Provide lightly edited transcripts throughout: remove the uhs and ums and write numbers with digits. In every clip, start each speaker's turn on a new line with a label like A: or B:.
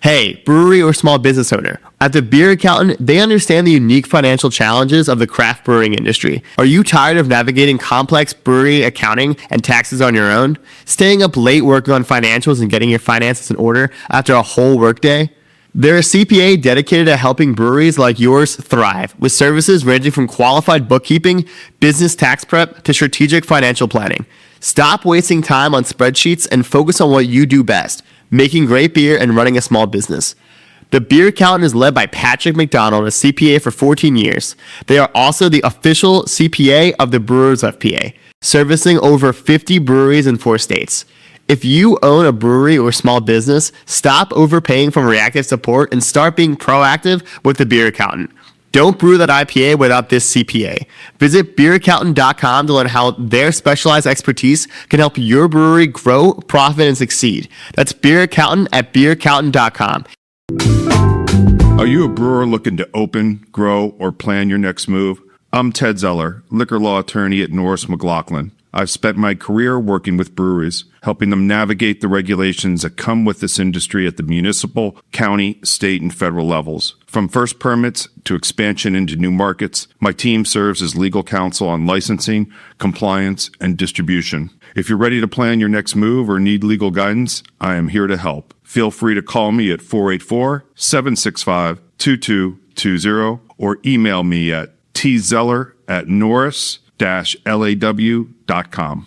A: Hey, brewery or small business owner. At the Beer Accountant, they understand the unique financial challenges of the craft brewing industry. Are you tired of navigating complex brewery accounting and taxes on your own? Staying up late working on financials and getting your finances in order after a whole workday? They're a CPA dedicated to helping breweries like yours thrive, with services ranging from qualified bookkeeping, business tax prep, to strategic financial planning. Stop wasting time on spreadsheets and focus on what you do best: making great beer and running a small business. The Beer Accountant is led by Patrick McDonald, a CPA for 14 years. They are also the official CPA of the Brewers of PA, servicing over 50 breweries in 4 states. If you own a brewery or small business, stop overpaying for reactive support and start being proactive with the Beer Accountant. Don't brew that IPA without this CPA. Visit beeraccountant.com to learn how their specialized expertise can help your brewery grow, profit, and succeed. That's Beer Accountant at beeraccountant.com.
B: Are you a brewer looking to open, grow, or plan your next move? I'm Ted Zeller, liquor law attorney at Norris McLaughlin. I've spent my career working with breweries, helping them navigate the regulations that come with this industry at the municipal, county, state, and federal levels. From first permits to expansion into new markets, my team serves as legal counsel on licensing, compliance, and distribution. If you're ready to plan your next move or need legal guidance, I am here to help. Feel free to call me at 484-765-2220 or email me at tzeller@norris-law.com.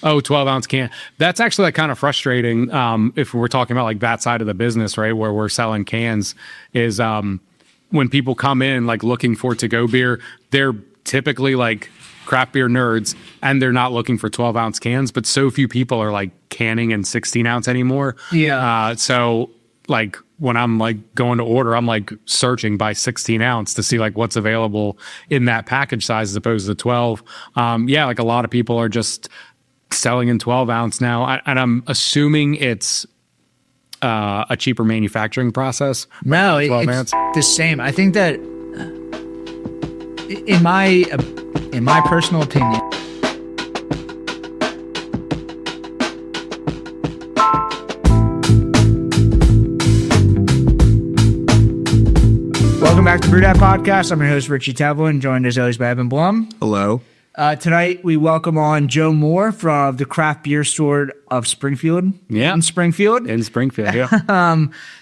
C: Oh, 12-ounce can. That's actually like kind of frustrating if we're talking about like that side of the business, right, where we're selling cans, is when people come in like looking for to-go beer, they're typically like craft beer nerds and they're not looking for 12-ounce cans, but so few people are like canning in 16-ounce anymore.
D: Yeah.
C: So like when I'm like going to order, I'm like searching by 16-ounce to see like what's available in that package size as opposed to 12. Yeah, like a lot of people are just selling in 12-ounce now, and I'm assuming it's a cheaper manufacturing process.
D: No, it's the same. I think that in my personal opinion, welcome back to Brew That Podcast. I'm your host, Richie Tevlin, joined as always by Evan Blum.
E: Hello.
D: Tonight, we welcome on Joe Moore from the Craft Beer Store of Springfield.
C: Yeah.
D: In Springfield.
C: Yeah.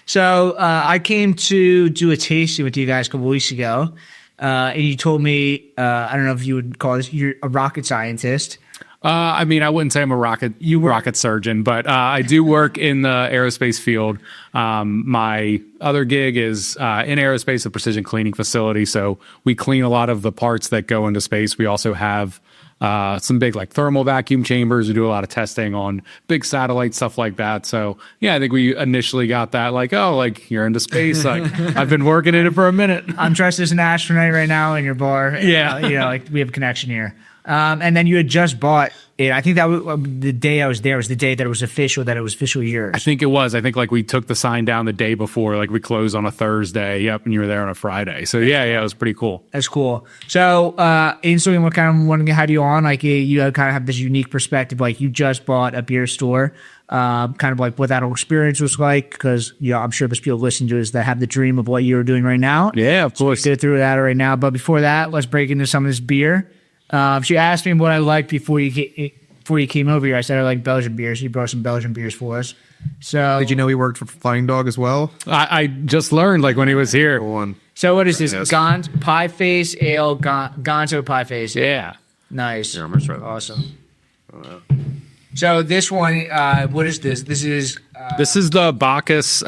D: So I came to do a tasting with you guys a couple weeks ago, and you told me, I don't know if you would call this, you're a rocket scientist.
C: I mean, I wouldn't say I'm a rocket surgeon, but I do work in the aerospace field. My other gig is in aerospace, a precision cleaning facility. So we clean a lot of the parts that go into space. We also have some big like thermal vacuum chambers. We do a lot of testing on big satellites, stuff like that. So yeah, I think we initially got that like, oh, like you're into space. Like I've been working in it for a minute.
D: I'm dressed as an astronaut right now in your bar.
C: Yeah.
D: Like we have a connection here. And then you had just bought it. I think that was, the day I was there was the day that it was official yours.
C: I think it was. I think like we took the sign down the day before, like we closed on a Thursday. Yep. And you were there on a Friday. So yeah, it was pretty cool.
D: That's cool. So, instantly we're kind of wanting to have you on, like you kind of have this unique perspective, like you just bought a beer store, kind of like what that whole experience was like. Cause I'm sure there's people listening to us that have the dream of what you're doing right now.
C: Yeah, of course.
D: So let's get through that right now. But before that, let's break into some of this beer. She asked me what I liked before you came over here. I said I like Belgian beers. So you brought some Belgian beers for us. So
E: Did you know he worked for Flying Dog as well?
C: I just learned like when he was here.
D: So what is this?
E: Yes.
D: Pie Face Ale, Gonzo Pie Face.
C: Yeah.
D: Nice.
E: Yeah, I'm gonna try that.
D: Awesome. So this one, what is this? This is
C: the Bacchus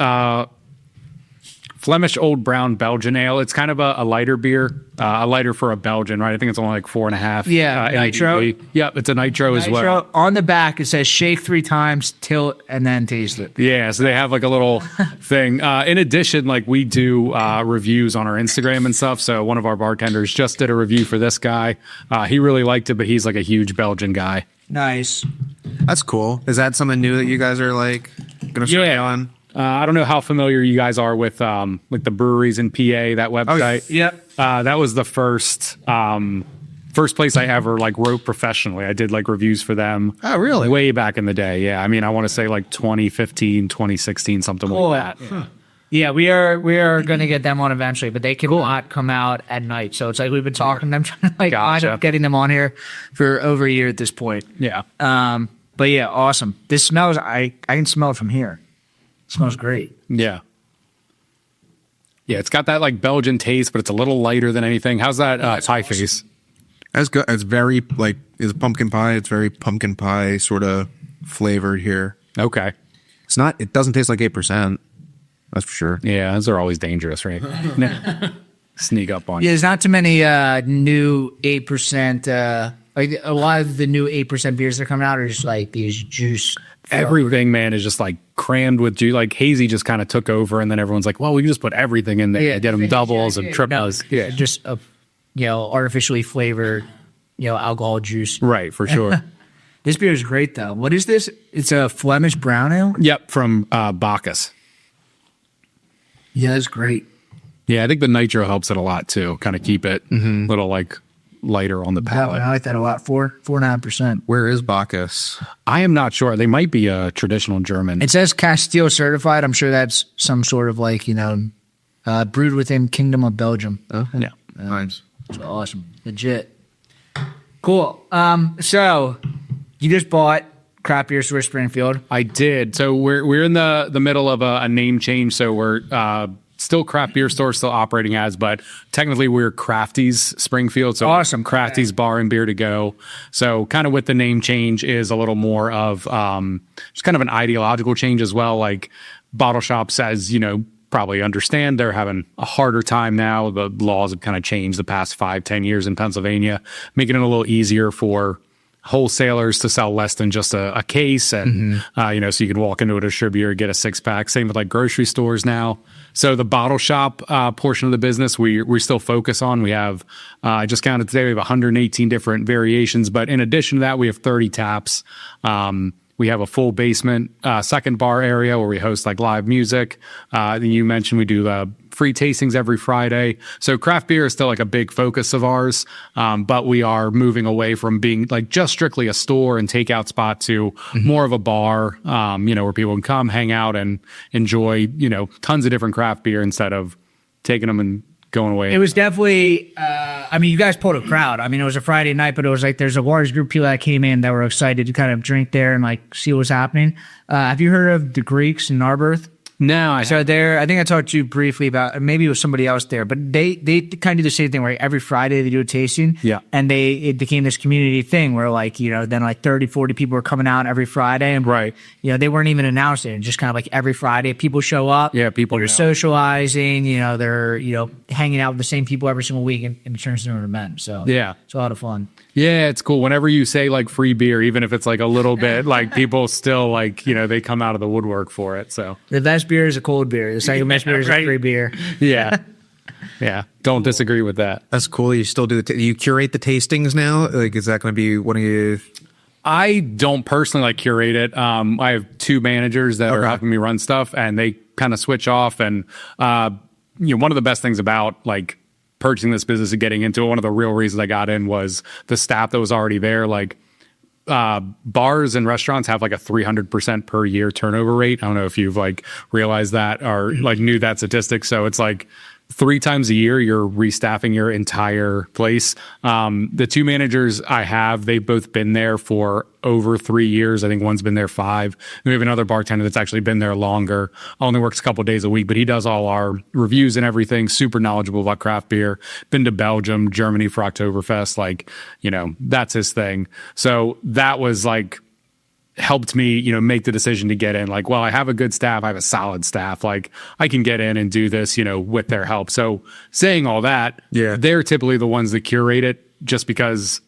C: Flemish Old Brown Belgian Ale. It's kind of a lighter beer, a lighter for a Belgian, right? I think it's only like 4.5.
D: Yeah, nitro.
C: Yep, it's a nitro as well.
D: On the back, it says shake 3 times, tilt, and then taste it.
C: Yeah, so they have like a little thing. In addition, like we do reviews on our Instagram and stuff. So one of our bartenders just did a review for this guy. He really liked it, but he's like a huge Belgian guy.
D: Nice.
E: That's cool. Is that something new that you guys are like gonna start on?
C: I don't know how familiar you guys are with like the Breweries in PA, that website.
D: Yep.
C: That was the first first place I ever like wrote professionally. I did like reviews for them.
E: Oh, really?
C: Way back in the day. Yeah. I mean, I want to say like 2015, 2016, something like that.
D: Huh. Yeah, we are going to get them on eventually, but they cannot come out at night. So it's like we've been talking to them, trying to like wind up getting them on here for over a year at this point.
C: Yeah.
D: But yeah, awesome. This smells. I can smell it from here. It smells great.
C: Yeah. Yeah, it's got that like Belgian taste, but it's a little lighter than anything. How's that pie face?
E: That's good. It's very like it's pumpkin pie. It's very pumpkin pie sort of flavored here.
C: Okay.
E: It's not. It doesn't taste like 8%. That's for sure.
C: Yeah, those are always dangerous, right? Sneak up on you.
D: Yeah, there's not too many new 8%. Like a lot of the new 8% beers that are coming out are just like these juice.
C: Everything, man, is just like crammed with juice. Like Hazy just kind of took over, and then everyone's like, "Well, we can just put everything in there."
D: Yeah,
C: Did them doubles and triples.
D: No, yeah, just a artificially flavored alcohol juice.
C: Right, for sure.
D: This beer is great though. What is this? It's a Flemish brown ale.
C: Yep, from Bacchus.
D: Yeah, that's great.
C: Yeah, I think the nitro helps it a lot too. Kind of keep it a little like lighter on the palate.
D: I like that a lot. 4.9%.
E: Where is Bacchus?
C: I am not sure. They might be a traditional German.
D: It says Castile certified. I'm sure that's some sort of like brewed within Kingdom of Belgium.
E: Oh,
C: yeah.
E: Nice.
D: It's awesome. Legit. Cool. So you just bought Craft Beer Store Springfield.
C: I did. So we're in the middle of a name change. So we're still Craft Beer Store, still operating as, but technically we're Crafty's Springfield. So
D: awesome.
C: Crafty's Bar and Beer to Go. So kind of with the name change is a little more of just kind of an ideological change as well. Like Bottleshop says, probably understand they're having a harder time now. The laws have kind of changed the past 5-10 years in Pennsylvania, making it a little easier for wholesalers to sell less than just a case, and so you can walk into a distributor, get a 6-pack. Same with like grocery stores now. So the bottle shop portion of the business we still focus on. We have I just counted today, we have 118 different variations, but in addition to that, we have 30 taps. We have a full basement, second bar area where we host like live music. You mentioned we do free tastings every Friday. So craft beer is still like a big focus of ours, but we are moving away from being like just strictly a store and takeout spot to more of a bar, where people can come, hang out, and enjoy, tons of different craft beer instead of taking them and going away.
D: It was definitely, you guys pulled a crowd. It was a Friday night, but it was like there's a large group of people that came in that were excited to kind of drink there and like see what was happening. Have you heard of the Greeks in Narberth?
C: No,
D: I think I talked to you briefly about, maybe it was somebody else there, but they kind of do the same thing where every Friday they do a tasting.
C: Yeah.
D: And it became this community thing where like, then like 30, 40 people were coming out every Friday, and
C: right.
D: They weren't even announcing it. Just kind of like every Friday people show up.
C: Yeah, people
D: are socializing, they're, hanging out with the same people every single week, and it turns into an event. So
C: yeah,
D: it's a lot of fun.
C: Yeah, it's cool. Whenever you say like free beer, even if it's like a little bit, like people still like, they come out of the woodwork for it. So
D: the best beer is a cold beer. The second best beer is a free beer.
C: Yeah. Yeah. Don't disagree with that.
E: That's cool. You still do you curate the tastings now? Like, is that going to be one of you?
C: I don't personally like curate it. I have 2 managers that are helping me run stuff, and they kind of switch off. And, one of the best things about like purchasing this business and getting into it, one of the real reasons I got in was the staff that was already there. Like bars and restaurants have like a 300% per year turnover rate. I don't know if you've like realized that or like knew that statistic. So it's like 3 times a year you're restaffing your entire place. The 2 managers I have, they've both been there for over 3 years. I think one's been there 5. And we have another bartender that's actually been there longer. Only works a couple of days a week, but he does all our reviews and everything. Super knowledgeable about craft beer. Been to Belgium, Germany for Oktoberfest. Like, that's his thing. So that was like helped me, make the decision to get in. Like, well, I have a good staff. I have a solid staff. Like, I can get in and do this, with their help. So saying all that, they're typically the ones that curate it just because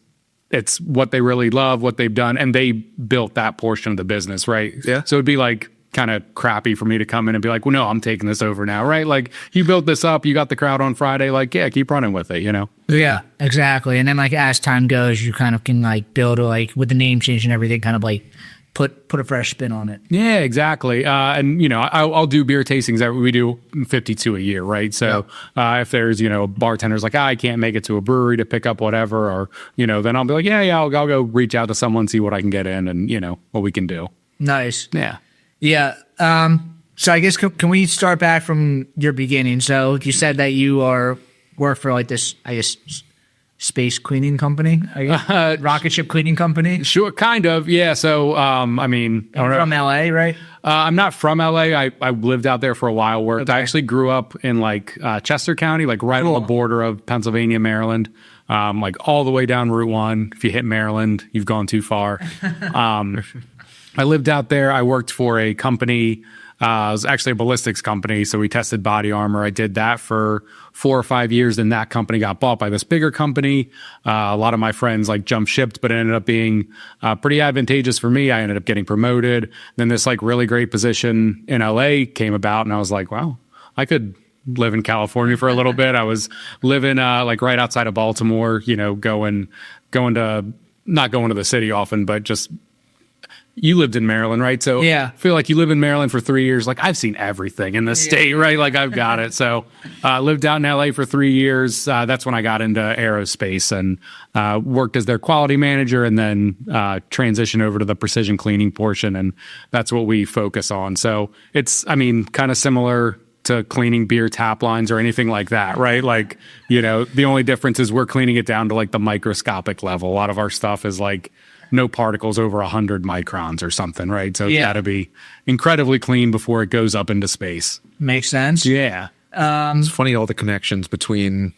C: it's what they really love, what they've done, and they built that portion of the business, right?
E: Yeah.
C: So it'd be like kind of crappy for me to come in and be like, well, no, I'm taking this over now, right? Like, you built this up, you got the crowd on Friday, like, yeah, keep running with it,
D: Yeah, exactly. And then like as time goes, you kind of can like build like with the name change and everything, kind of like put a fresh spin on it.
C: Yeah, exactly. And, you know, I'll do beer tastings. We do 52 a year, right? So if there's, you know, bartenders like, I can't make it to a brewery to pick up whatever, or, you know, then I'll be like, I'll go reach out to someone, see what I can get in and, you know, what we can do.
D: Nice.
C: Yeah.
D: Yeah. So I guess, can we start back from your beginning? So you said that you work for like this, I guess, space cleaning company, rocket ship cleaning company.
C: Sure, kind of, yeah. So, I mean, I don't know.
D: From LA, right?
C: I'm not from LA. I lived out there for a while. I actually grew up in like Chester County, like right on the border of Pennsylvania, Maryland, like all the way down Route 1. If you hit Maryland, you've gone too far. I lived out there. I worked for a company. It was actually a ballistics company, so we tested body armor. I did that for 4 or 5 years, and that company got bought by this bigger company. A lot of my friends like jumped shipped, but it ended up being pretty advantageous for me. I ended up getting promoted. Then this like really great position in LA came about, and I was like, wow, I could live in California for a little bit. I was living like right outside of Baltimore, you know, going to not going to the city often, but just. You lived in Maryland, right? So
D: yeah.
C: I feel like you live in Maryland for 3 years. Like I've seen everything in the state, right? Like I've got it. So lived out in LA for 3 years. That's when I got into aerospace and worked as their quality manager, and then transitioned over to the precision cleaning portion. And that's what we focus on. So it's, I mean, kind of similar to cleaning beer tap lines or anything like that, right? Like, you know, the only difference is we're cleaning it down to like the microscopic level. A lot of our stuff is like, no particles over 100 microns or something, right? So it's got to be incredibly clean before it goes up into space.
D: Makes sense.
C: Yeah.
E: It's funny, all the connections between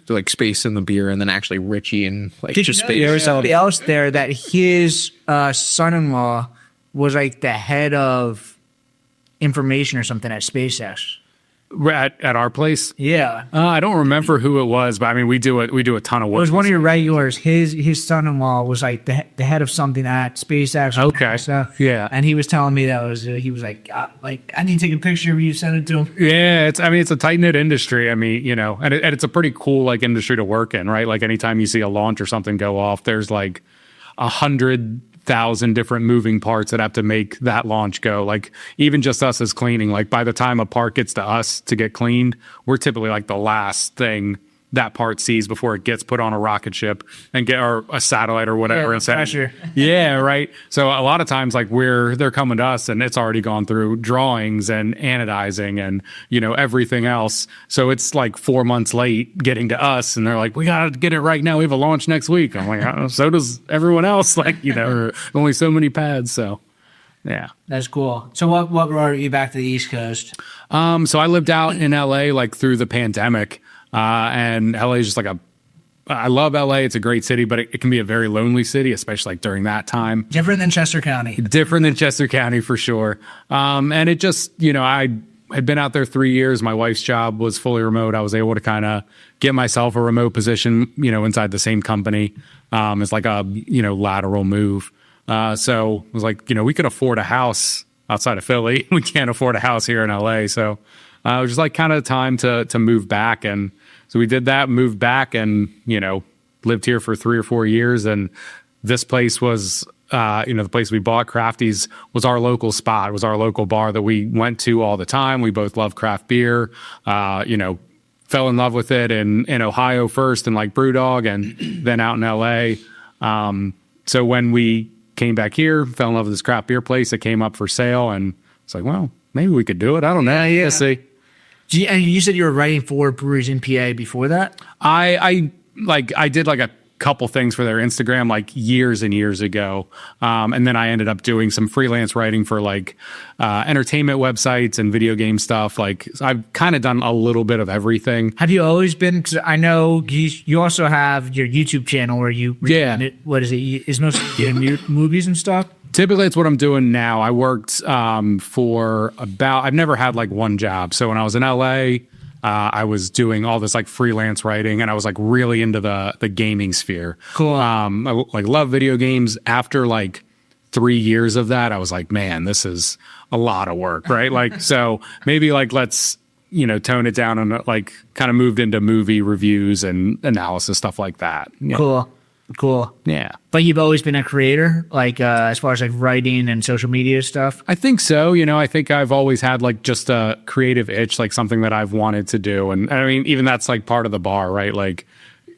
E: like space and the beer, and then actually Richie and like just space.
D: There was somebody else there that his son-in-law was like the head of information or something at SpaceX.
C: At our place?
D: Yeah.
C: I don't remember who it was, but I mean, we do a ton of work.
D: It was one of your regulars. His son-in-law was like the head of something at SpaceX.
C: Okay.
D: So,
C: yeah.
D: And he was telling me that he was like, I need to take a picture of you, send it to him.
C: Yeah. It's a tight knit industry. I mean, you know, and it's a pretty cool like industry to work in, right? Like anytime you see a launch or something go off, there's like 100,000 different moving parts that have to make that launch go. Like even just us as cleaning, like by the time a part gets to us to get cleaned, we're typically like the last thing that part sees before it gets put on a rocket ship and or a satellite or whatever.
D: Yeah, pressure.
C: Yeah, right. So a lot of times like they're coming to us and it's already gone through drawings and anodizing and, you know, everything else. So it's like 4 months late getting to us, and they're like, we got to get it right now. We have a launch next week. I'm like, oh, so does everyone else. Like, you know, only so many pads. So yeah.
D: That's cool. So what brought you back to the East Coast?
C: So I lived out in LA like through the pandemic. And LA is just like I love LA. It's a great city, but it can be a very lonely city, especially like during that time.
D: Different than Chester County.
C: Different than Chester County for sure. And it just, you know, I had been out there 3 years. My wife's job was fully remote. I was able to kind of get myself a remote position, you know, inside the same company. It's like a, you know, lateral move. So it was like, you know, we could afford a house outside of Philly. We can't afford a house here in LA. So it was just like kind of time to move back. And so we did that, moved back, and, you know, lived here for 3 or 4 years. And this place was, you know, the place we bought, Crafty's, was our local spot. It was our local bar that we went to all the time. We both love craft beer, you know, fell in love with it in Ohio first and like Brewdog, and then out in LA. So when we came back here, fell in love with this craft beer place that came up for sale, and it's like, well, maybe we could do it. I don't know. Yeah. See.
D: And you said you were writing for Breweries in PA before that?
C: I did like a couple things for their Instagram like years and years ago. And then I ended up doing some freelance writing for like entertainment websites and video game stuff. Like I've kind of done a little bit of everything.
D: Have you always been, because I know you also have your YouTube channel where you, what is it? Is mostly movies and stuff?
C: Typically, it's what I'm doing now. I worked I've never had like one job. So when I was in LA, I was doing all this like freelance writing, and I was like really into the gaming sphere.
D: Cool.
C: I like love video games. After like 3 years of that, I was like, man, this is a lot of work, right? Like, so maybe like let's, you know, tone it down, and like kind of moved into movie reviews and analysis, stuff like that. Yeah.
D: Cool. Cool.
C: Yeah.
D: But you've always been a creator, like as far as like writing and social media stuff.
C: I think so. I think I've always had like just a creative itch, like something that I've wanted to do. And I mean, even that's like part of the bar, right? Like,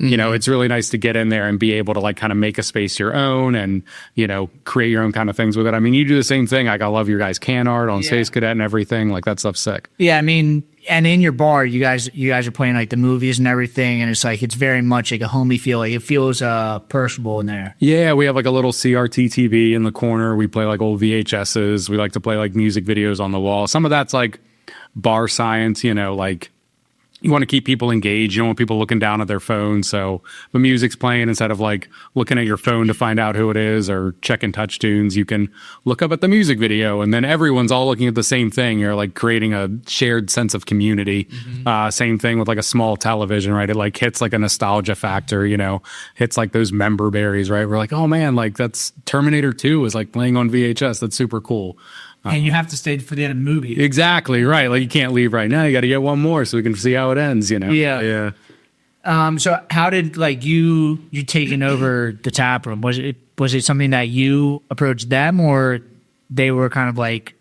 C: it's really nice to get in there and be able to like kind of make a space your own and, create your own kind of things with it. I mean, you do the same thing. Like, I love your guys' can art on Space Cadet and everything. Like, that stuff's sick.
D: Yeah, I mean, and in your bar, you guys are playing like the movies and everything, and it's very much like a homey feel. Like, it feels personable in there.
C: Yeah, we have like a little CRT TV in the corner. We play like old VHSs. We like to play like music videos on the wall. Some of that's like bar science, like you want to keep people engaged. You don't want people looking down at their phone. So the music's playing, instead of like looking at your phone to find out who it is or checking touch tunes, you can look up at the music video, and then everyone's all looking at the same thing. You're like creating a shared sense of community. Same thing with like a small television, right? It like hits like a nostalgia factor, hits like those member berries, right? We're like, oh man, like that's Terminator 2 is like playing on VHS. That's super cool.
D: And you have to stay for the end of the movie.
C: Exactly, right. Like, you can't leave right now. You got to get one more so we can see how it ends,
D: Yeah. So how did like you taking over the tap room? Was it something that you approached them, or they were kind of like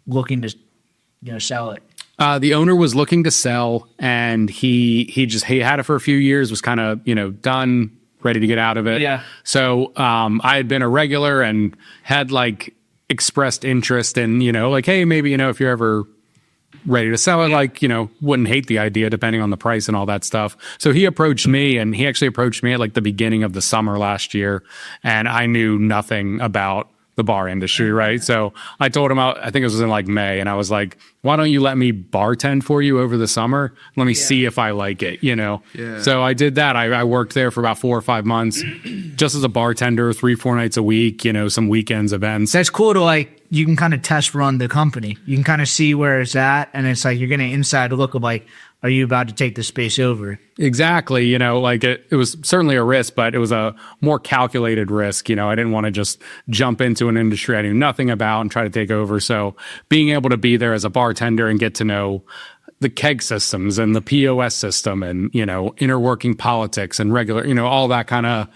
D: looking to sell it?
C: The owner was looking to sell, and he had it for a few years, was kind of, done, ready to get out of it.
D: Yeah.
C: So I had been a regular and had like expressed interest in, like, hey, maybe, if you're ever ready to sell it, like, wouldn't hate the idea depending on the price and all that stuff. So he approached me, and he actually approached me at like the beginning of the summer last year, and I knew nothing about the bar industry, right? So I told him, I think it was in like May, and I was like, why don't you let me bartend for you over the summer? Let me see if I like it, Yeah. So I did that. I worked there for about 4 or 5 months just as a bartender, 3-4 nights a week, some weekends, events.
D: That's cool to like, you can kind of test run the company. You can kind of see where it's at, and it's like you're getting an inside look of like, are you about to take the space over?
C: Exactly. Like it was certainly a risk, but it was a more calculated risk. I didn't want to just jump into an industry I knew nothing about and try to take over. So being able to be there as a bartender and get to know the keg systems and the POS system and, inner working politics and regular, all that kind of,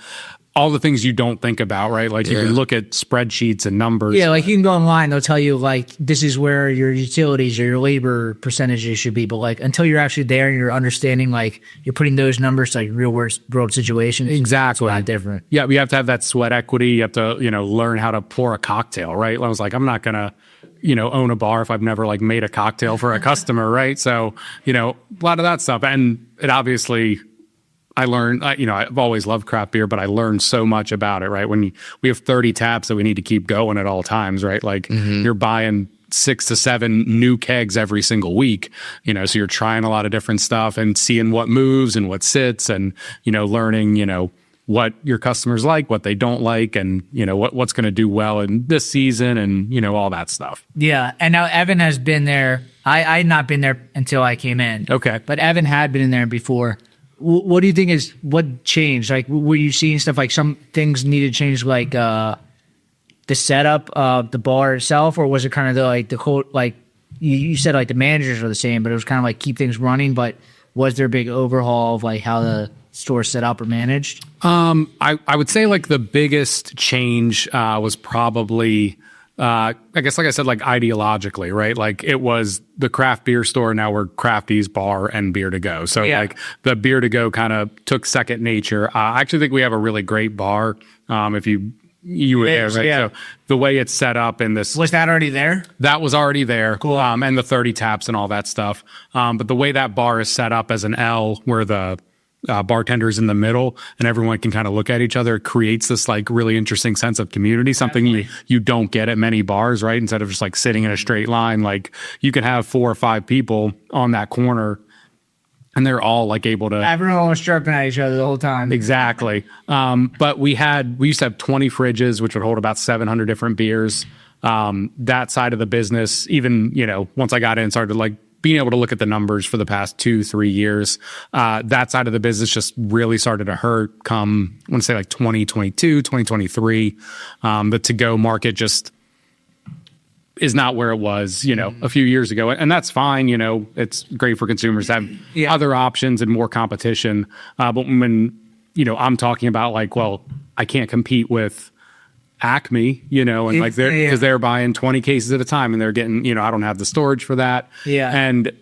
C: all the things you don't think about, right? Like you can look at spreadsheets and numbers.
D: Yeah, like you can go online, they'll tell you like, this is where your utilities or your labor percentages should be. But like, until you're actually there and you're understanding, like you're putting those numbers to like real world situations.
C: Exactly.
D: It's a lot different.
C: Yeah, you have to have that sweat equity. You have to, learn how to pour a cocktail, right? I was like, I'm not going to, own a bar if I've never like made a cocktail for a customer, right? So, a lot of that stuff. And it obviously, I learned, I've always loved craft beer, but I learned so much about it, right? When we have 30 taps that we need to keep going at all times, right? Like you're buying 6 to 7 new kegs every single week, so you're trying a lot of different stuff and seeing what moves and what sits and, learning, what your customers like, what they don't like, and, what's going to do well in this season and, all that stuff.
D: Yeah. And now Evan has been there. I had not been there until I came in.
C: Okay.
D: But Evan had been in there before. What do you think what changed? Like, were you seeing stuff like some things needed to change, like the setup of the bar itself, or was it kind of the whole, like you said, like the managers are the same, but it was kind of like keep things running, but was there a big overhaul of like how the store set up or managed?
C: I would say like the biggest change was probably I guess, like I said, like ideologically, right? Like it was the craft beer store. Now we're Crafty's bar and beer to go. So like the beer to go kind of took second nature. I actually think we have a really great bar. If you were there, right?
D: Yeah.
C: So the way it's set up in this,
D: Was that already there?
C: that was already there.
D: Cool.
C: And the 30 taps and all that stuff. But the way that bar is set up as an L, where the bartenders in the middle and everyone can kind of look at each other, creates this like really interesting sense of community, something you don't get at many bars, right? Instead of just like sitting in a straight line, like you can have 4 or 5 people on that corner and they're all like able to,
D: Everyone was chirping at each other the whole time.
C: exactly. But we used to have 20 fridges, which would hold about 700 different beers. That side of the business, even, once I got in, started like being able to look at the numbers for the past 2-3 years, that side of the business just really started to hurt come, I want to say like 2022, 2023. The to-go market just is not where it was, a few years ago. And that's fine. It's great for consumers to have other options and more competition. But when, I'm talking about like, well, I can't compete with Acme, and like they're buying 20 cases at a time and they're getting, I don't have the storage for that.
D: Yeah.
C: And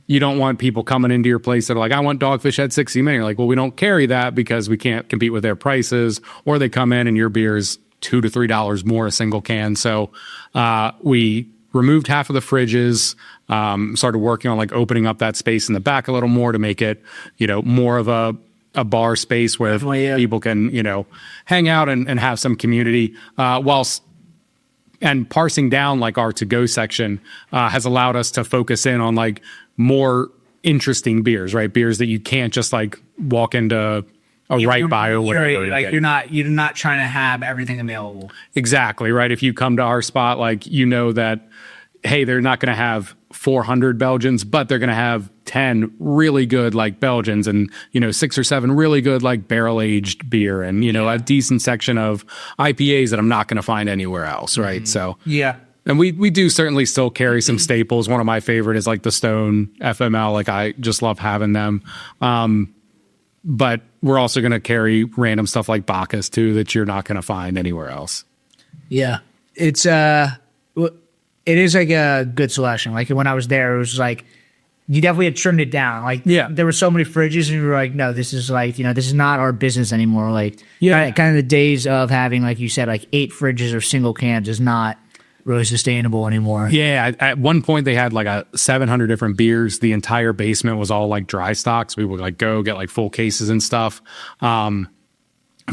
C: you don't want people coming into your place that are like, I want Dogfish at 60 minutes. You're like, well, we don't carry that because we can't compete with their prices. Or they come in and your beer is $2 to $3 more a single can. So we removed half of the fridges, started working on like opening up that space in the back a little more to make it, more of a bar space where people can, hang out and have some community, and parsing down like our to-go section has allowed us to focus in on like more interesting beers, right? Beers that you can't just like walk into a right by or whatever.
D: Like you're not trying to have everything available.
C: Exactly, right? If you come to our spot, like that, hey, they're not going to have 400 Belgians, but they're going to have 10 really good like Belgians and 6 or 7 really good like barrel aged beer and a decent section of IPAs that I'm not going to find anywhere else, right? Mm-hmm. So
D: yeah.
C: And we do certainly still carry some staples. One of my favorite is like the Stone FML. Like I just love having them. But we're also going to carry random stuff like Bacchus too that you're not going to find anywhere else.
D: Yeah, it is like a good selection. Like when I was there, it was like you definitely had trimmed it down. Like there were so many fridges, and you were like, no, this is like this is not our business anymore. Like kind of the days of having, like you said, like 8 fridges or single cans is not really sustainable anymore.
C: Yeah, at one point they had like 700 different beers. The entire basement was all like dry stocks. We would like go get like full cases and stuff.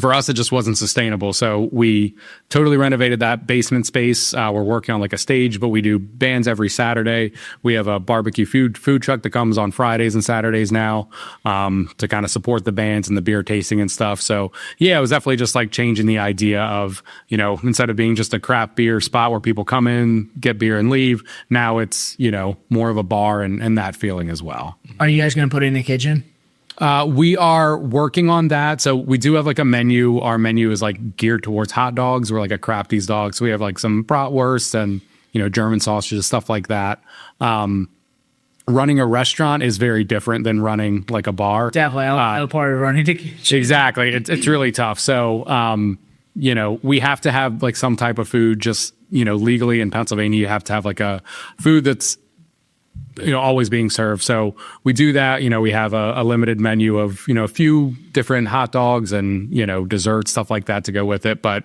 C: For us, it just wasn't sustainable. So we totally renovated that basement space. We're working on like a stage, but we do bands every Saturday. We have a barbecue food truck that comes on Fridays and Saturdays now to kind of support the bands and the beer tasting and stuff. So yeah, it was definitely just like changing the idea of, instead of being just a craft beer spot where people come in, get beer and leave, now it's, more of a bar and that feeling as well.
D: Are you guys going to put it in the kitchen?
C: We are working on that. So we do have like a menu. Our menu is like geared towards hot dogs. We're like a Crafty's dog. So we have like some bratwurst and, German sausages, stuff like that. Running a restaurant is very different than running like a bar.
D: Definitely. I'm part of running the kitchen.
C: Exactly. It's really tough. So, we have to have like some type of food just, legally in Pennsylvania, you have to have like a food that's, always being served. So we do that. We have a limited menu of, a few different hot dogs and, desserts, stuff like that to go with it. But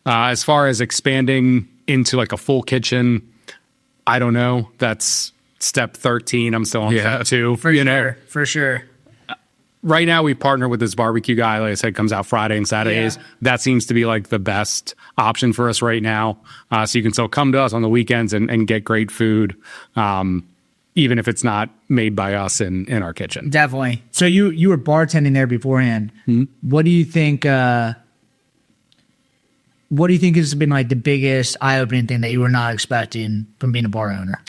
C: as far as expanding into like a full kitchen, I don't know. That's step 13. I'm still on step 2.
D: For sure.
C: Right now we partner with this barbecue guy. Like I said, comes out Friday and Saturdays. Yeah. That seems to be like the best option for us right now. So you can still come to us on the weekends and get great food. Even if it's not made by us in our kitchen.
D: Definitely. So you were bartending there beforehand. Mm-hmm. What do you think has been like the biggest eye-opening thing that you were not expecting from being a bar owner?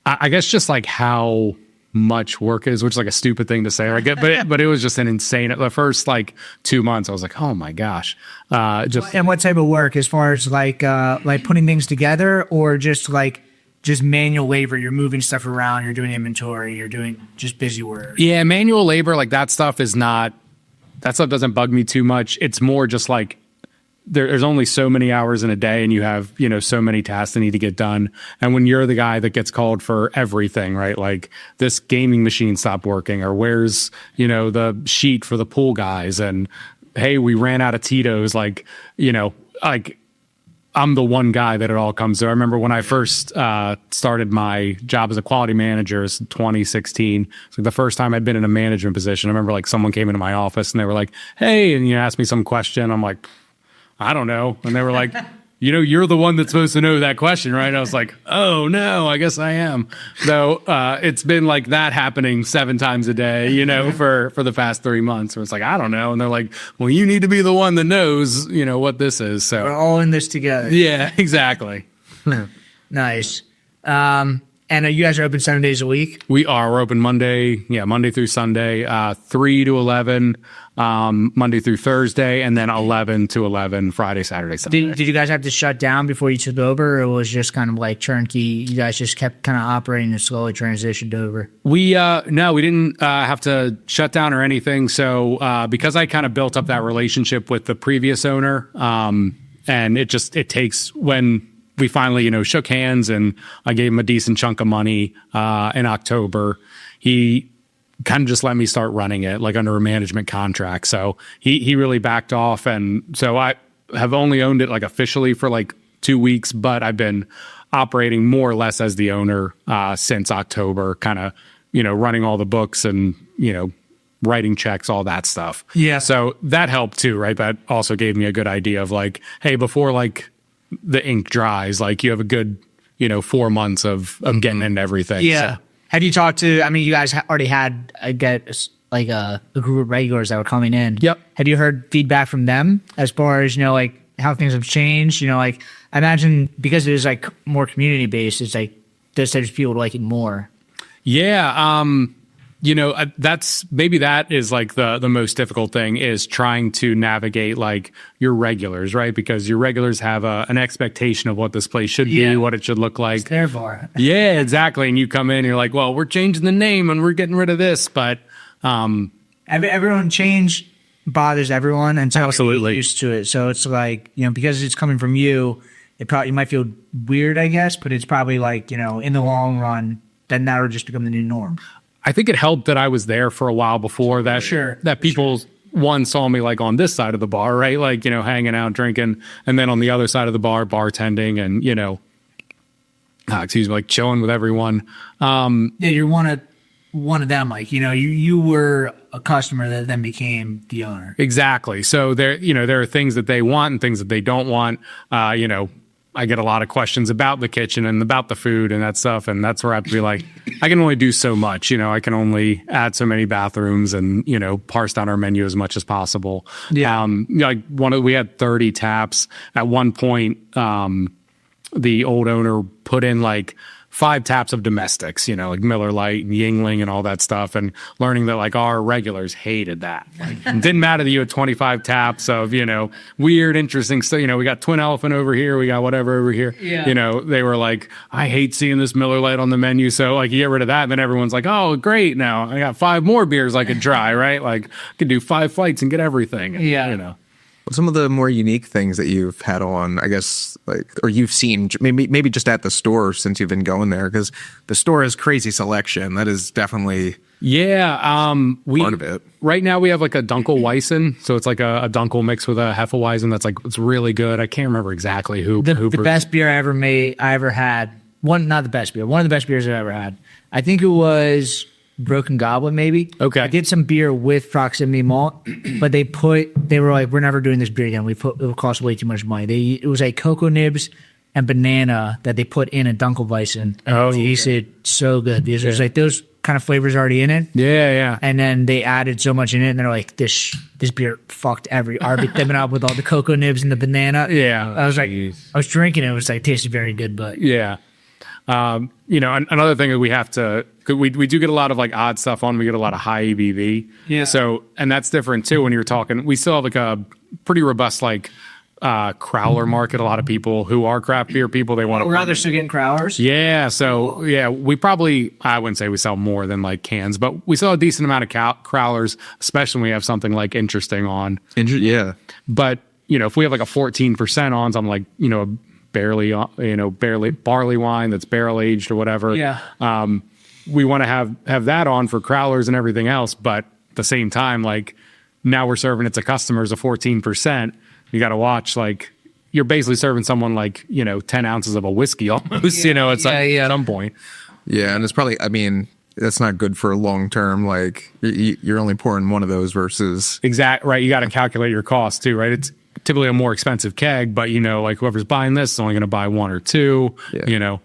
C: I guess just like how much work is, which is like a stupid thing to say, right? But it was just an insane. The first like 2 months, I was like, oh my gosh.
D: And what type of work, as far as like putting things together, or just manual labor? You're moving stuff around, you're doing inventory, you're doing just busy work.
C: Yeah, manual labor, like that stuff doesn't bug me too much. It's more just like there's only so many hours in a day and you have, so many tasks that need to get done. And when you're the guy that gets called for everything, right? Like this gaming machine stopped working, or where's, the sheet for the pool guys, and hey, we ran out of Tito's, like I'm the one guy that it all comes to. I remember when I first started my job as a quality manager in 2016. It's like the first time I'd been in a management position. I remember like someone came into my office and they were like, hey, and you asked me some question. I'm like, I don't know. And they were like, you're the one that's supposed to know that question, right? I was like, oh no, I guess I am. Though it's been like that happening 7 times a day, for the past 3 months. Where it's like, I don't know. And they're like, well, you need to be the one that knows, what this is. So
D: we're all in this together.
C: Yeah, exactly.
D: Nice. And And you guys are open 7 days a week?
C: We're open Monday through Sunday, 3 to 11, Monday through Thursday, and then 11 to 11, Friday, Saturday, Sunday.
D: Did you guys have to shut down before you took over, or was it just kind of like turnkey? You guys just kept kind of operating and slowly transitioned over?
C: No, we didn't have to shut down or anything. So because I kind of built up that relationship with the previous owner, and it takes when we finally, shook hands and I gave him a decent chunk of money in October. He kind of just let me start running it like under a management contract. So he really backed off. And so I have only owned it like officially for like 2 weeks, but I've been operating more or less as the owner since October, kind of, running all the books and, writing checks, all that stuff.
D: Yeah.
C: So that helped too, right? That also gave me a good idea of like, hey, before like the ink dries, like you have a good 4 months of getting into everything.
D: Yeah.
C: So,
D: Have you talked to, you guys already had a group of regulars that were coming in.
C: Yep.
D: Have you heard feedback from them as far as like how things have changed? Like I imagine because it is like more community based, it's like those types of people like it more.
C: Yeah. That is like the most difficult thing is trying to navigate like your regulars, right? Because your regulars have an expectation of what this place should be, what it should look like.
D: It's their bar.
C: Yeah, exactly. And you come in and you're like, well, we're changing the name and we're getting rid of this. But
D: everyone change bothers everyone and
C: absolutely
D: used to it. So it's like, because it's coming from you, you might feel weird, I guess, but it's probably like, in the long run, then that'll just become the new norm.
C: I think it helped that I was there for a while before that.
D: Sure.
C: That people one saw me like on this side of the bar, right? Like, hanging out, drinking, and then on the other side of the bar, bartending and, like chilling with everyone.
D: Yeah, you're one of them. Like, you were a customer that then became the owner.
C: Exactly. So there are things that they want and things that they don't want. I get a lot of questions about the kitchen and about the food and that stuff. And that's where I have to be like, I can only do so much. I can only add so many bathrooms and, parse down our menu as much as possible.
D: Yeah.
C: We had 30 taps. At one point, the old owner put in like 5 taps of domestics, like Miller Lite and Yingling and all that stuff, and learning that like our regulars hated that. Like, it didn't matter that you had 25 taps of, weird, interesting stuff. We got Twin Elephant over here, we got whatever over here.
D: Yeah.
C: They were like, I hate seeing this Miller Lite on the menu. So like you get rid of that, and then everyone's like, oh, great. Now I got 5 more beers I could try, right? Like I could do 5 flights and get everything.
D: Yeah.
E: Some of the more unique things that you've had on, I guess, or you've seen, maybe just at the store since you've been going there, because the store has crazy selection. That is definitely part of it. Right
C: now we have like a Dunkelweizen, so it's like a Dunkel mixed with a Hefeweizen. That's like it's really good. I can't remember exactly who.
D: The best beer I ever had. Not the best beer. One of the best beers I ever had. I think it was Broken Goblet, maybe.
C: Okay.
D: I did some beer with Proximity Malt, but they were like, we're never doing this beer again. It will cost way too much money. It was like cocoa nibs and banana that they put in a Dunkelweizen.
C: Oh,
D: he said so good because there's like those kind of flavors already in it.
C: Yeah.
D: And then they added so much in it, and they're like, this beer fucked every RB thing up with all the cocoa nibs and the banana.
C: Yeah.
D: I was like, I was drinking it. It was like tasted very good, but
C: yeah. Another thing that we have to, we do get a lot of like odd stuff on. We get a lot of high ABV.
D: Yeah.
C: So, and that's different too when you're talking. We still have like a pretty robust like crowler market. A lot of people who are craft beer people, they want to.
D: We're out there still getting crowlers.
C: Yeah. So yeah, we probably, I wouldn't say we sell more than like cans, but we sell a decent amount of crowlers, especially when we have something like interesting on.
E: Yeah.
C: But if we have like a 14% on something like barely barley wine that's barrel aged or whatever.
D: Yeah.
C: We want to have that on for crowlers and everything else, but at the same time, like now we're serving it to customers a 14%. You got to watch, like you're basically serving someone like 10 ounces of a whiskey almost. At some point.
E: Yeah, and it's probably, that's not good for long term. Like you're only pouring one of those versus
C: right. You got to calculate your cost too, right? It's typically a more expensive keg, but like whoever's buying this is only going to buy 1 or 2,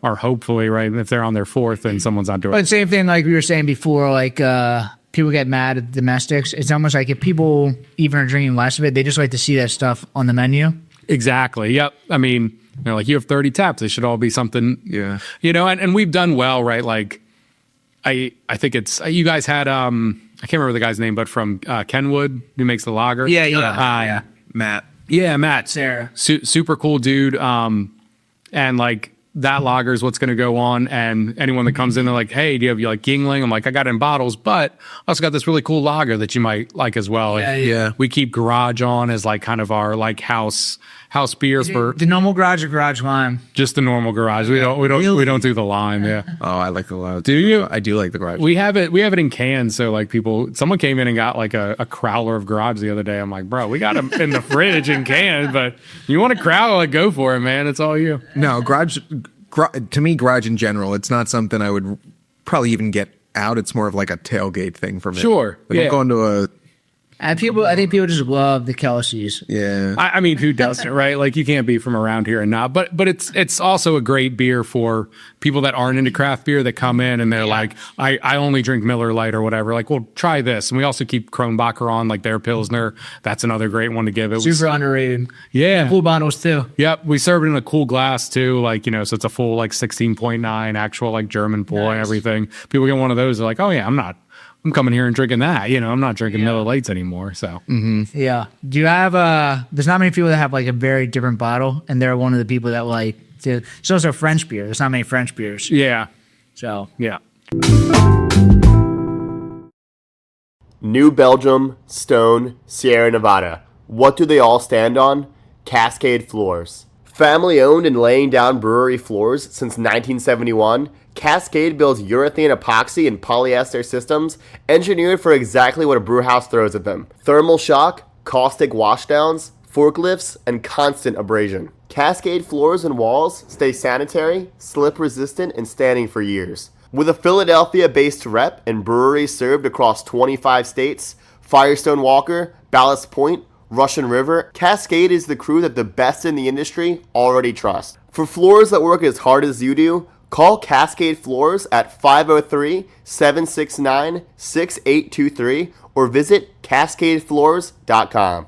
C: or hopefully, right? If they're on their 4th and someone's not doing it.
D: But same thing like we were saying before, like people get mad at the domestics. It's almost like if people even are drinking less of it, they just like to see that stuff on the menu.
C: Exactly. Yep. And They're like, you have 30 taps. They should all be something,
E: Yeah.
C: and we've done well, right? Like, I think it's, you guys had, I can't remember the guy's name, but from Kenwood, who makes the lager.
D: Yeah.
E: Matt.
C: Yeah, Matt.
D: Sarah.
C: Super cool dude. And like, that lager is what's going to go on. And anyone that comes in, they're like, hey, do you have like Yingling? I'm like, I got it in bottles, but I also got this really cool lager that you might like as well.
E: Yeah.
C: We keep Garage on as like kind of our like house beers for
D: The normal garage or garage lime?
C: just the normal Garage. We don't do the lime. Yeah.
E: Oh, I like the loud.
C: Do you?
E: I do like the garage.
C: We have it in cans. So like someone came in and got like a crowler of Garage the other day. I'm like, bro, we got them in the fridge in cans, but you want a crowler, like go for it, man. It's all you.
E: No, to me, garage in general, it's not something I would probably even get out. It's more of like a tailgate thing for me.
C: Sure,
E: Like
C: yeah.
E: I'm going to a,
D: I think people just love the Kelsey's.
E: yeah.
C: I mean, who doesn't, right? Like you can't be from around here and not. But it's also a great beer for people that aren't into craft beer that come in and they're like, I only drink Miller Lite or whatever. Like, well, try this. And we also keep Kronbacher on, like their Pilsner. That's another great one to give it.
D: Super underrated.
C: Yeah.
D: Cool bottles too.
C: Yep. We serve it in a cool glass too. Like, so it's a full like 16.9 actual like German pour and everything. People get one of those. They're like, oh yeah, I'm coming here and drinking that. I'm not drinking Miller Lights anymore. So
D: Yeah. Do you have there's not many people that have like a very different bottle, and they're one of the people that like to. It's also French beer. There's not many French beers.
C: yeah.
D: So
C: Yeah.
A: New Belgium, Stone, Sierra Nevada. What do they all stand on? Cascade Floors. Family owned and laying down brewery floors since 1971, Cascade builds urethane epoxy and polyester systems engineered for exactly what a brewhouse throws at them. Thermal shock, caustic washdowns, forklifts, and constant abrasion. Cascade floors and walls stay sanitary, slip resistant, and standing for years. With a Philadelphia-based rep and breweries served across 25 states, Firestone Walker, Ballast Point, Russian River, Cascade is the crew that the best in the industry already trust. For floors that work as hard as you do, call Cascade Floors at 503-769-6823 or visit cascadefloors.com.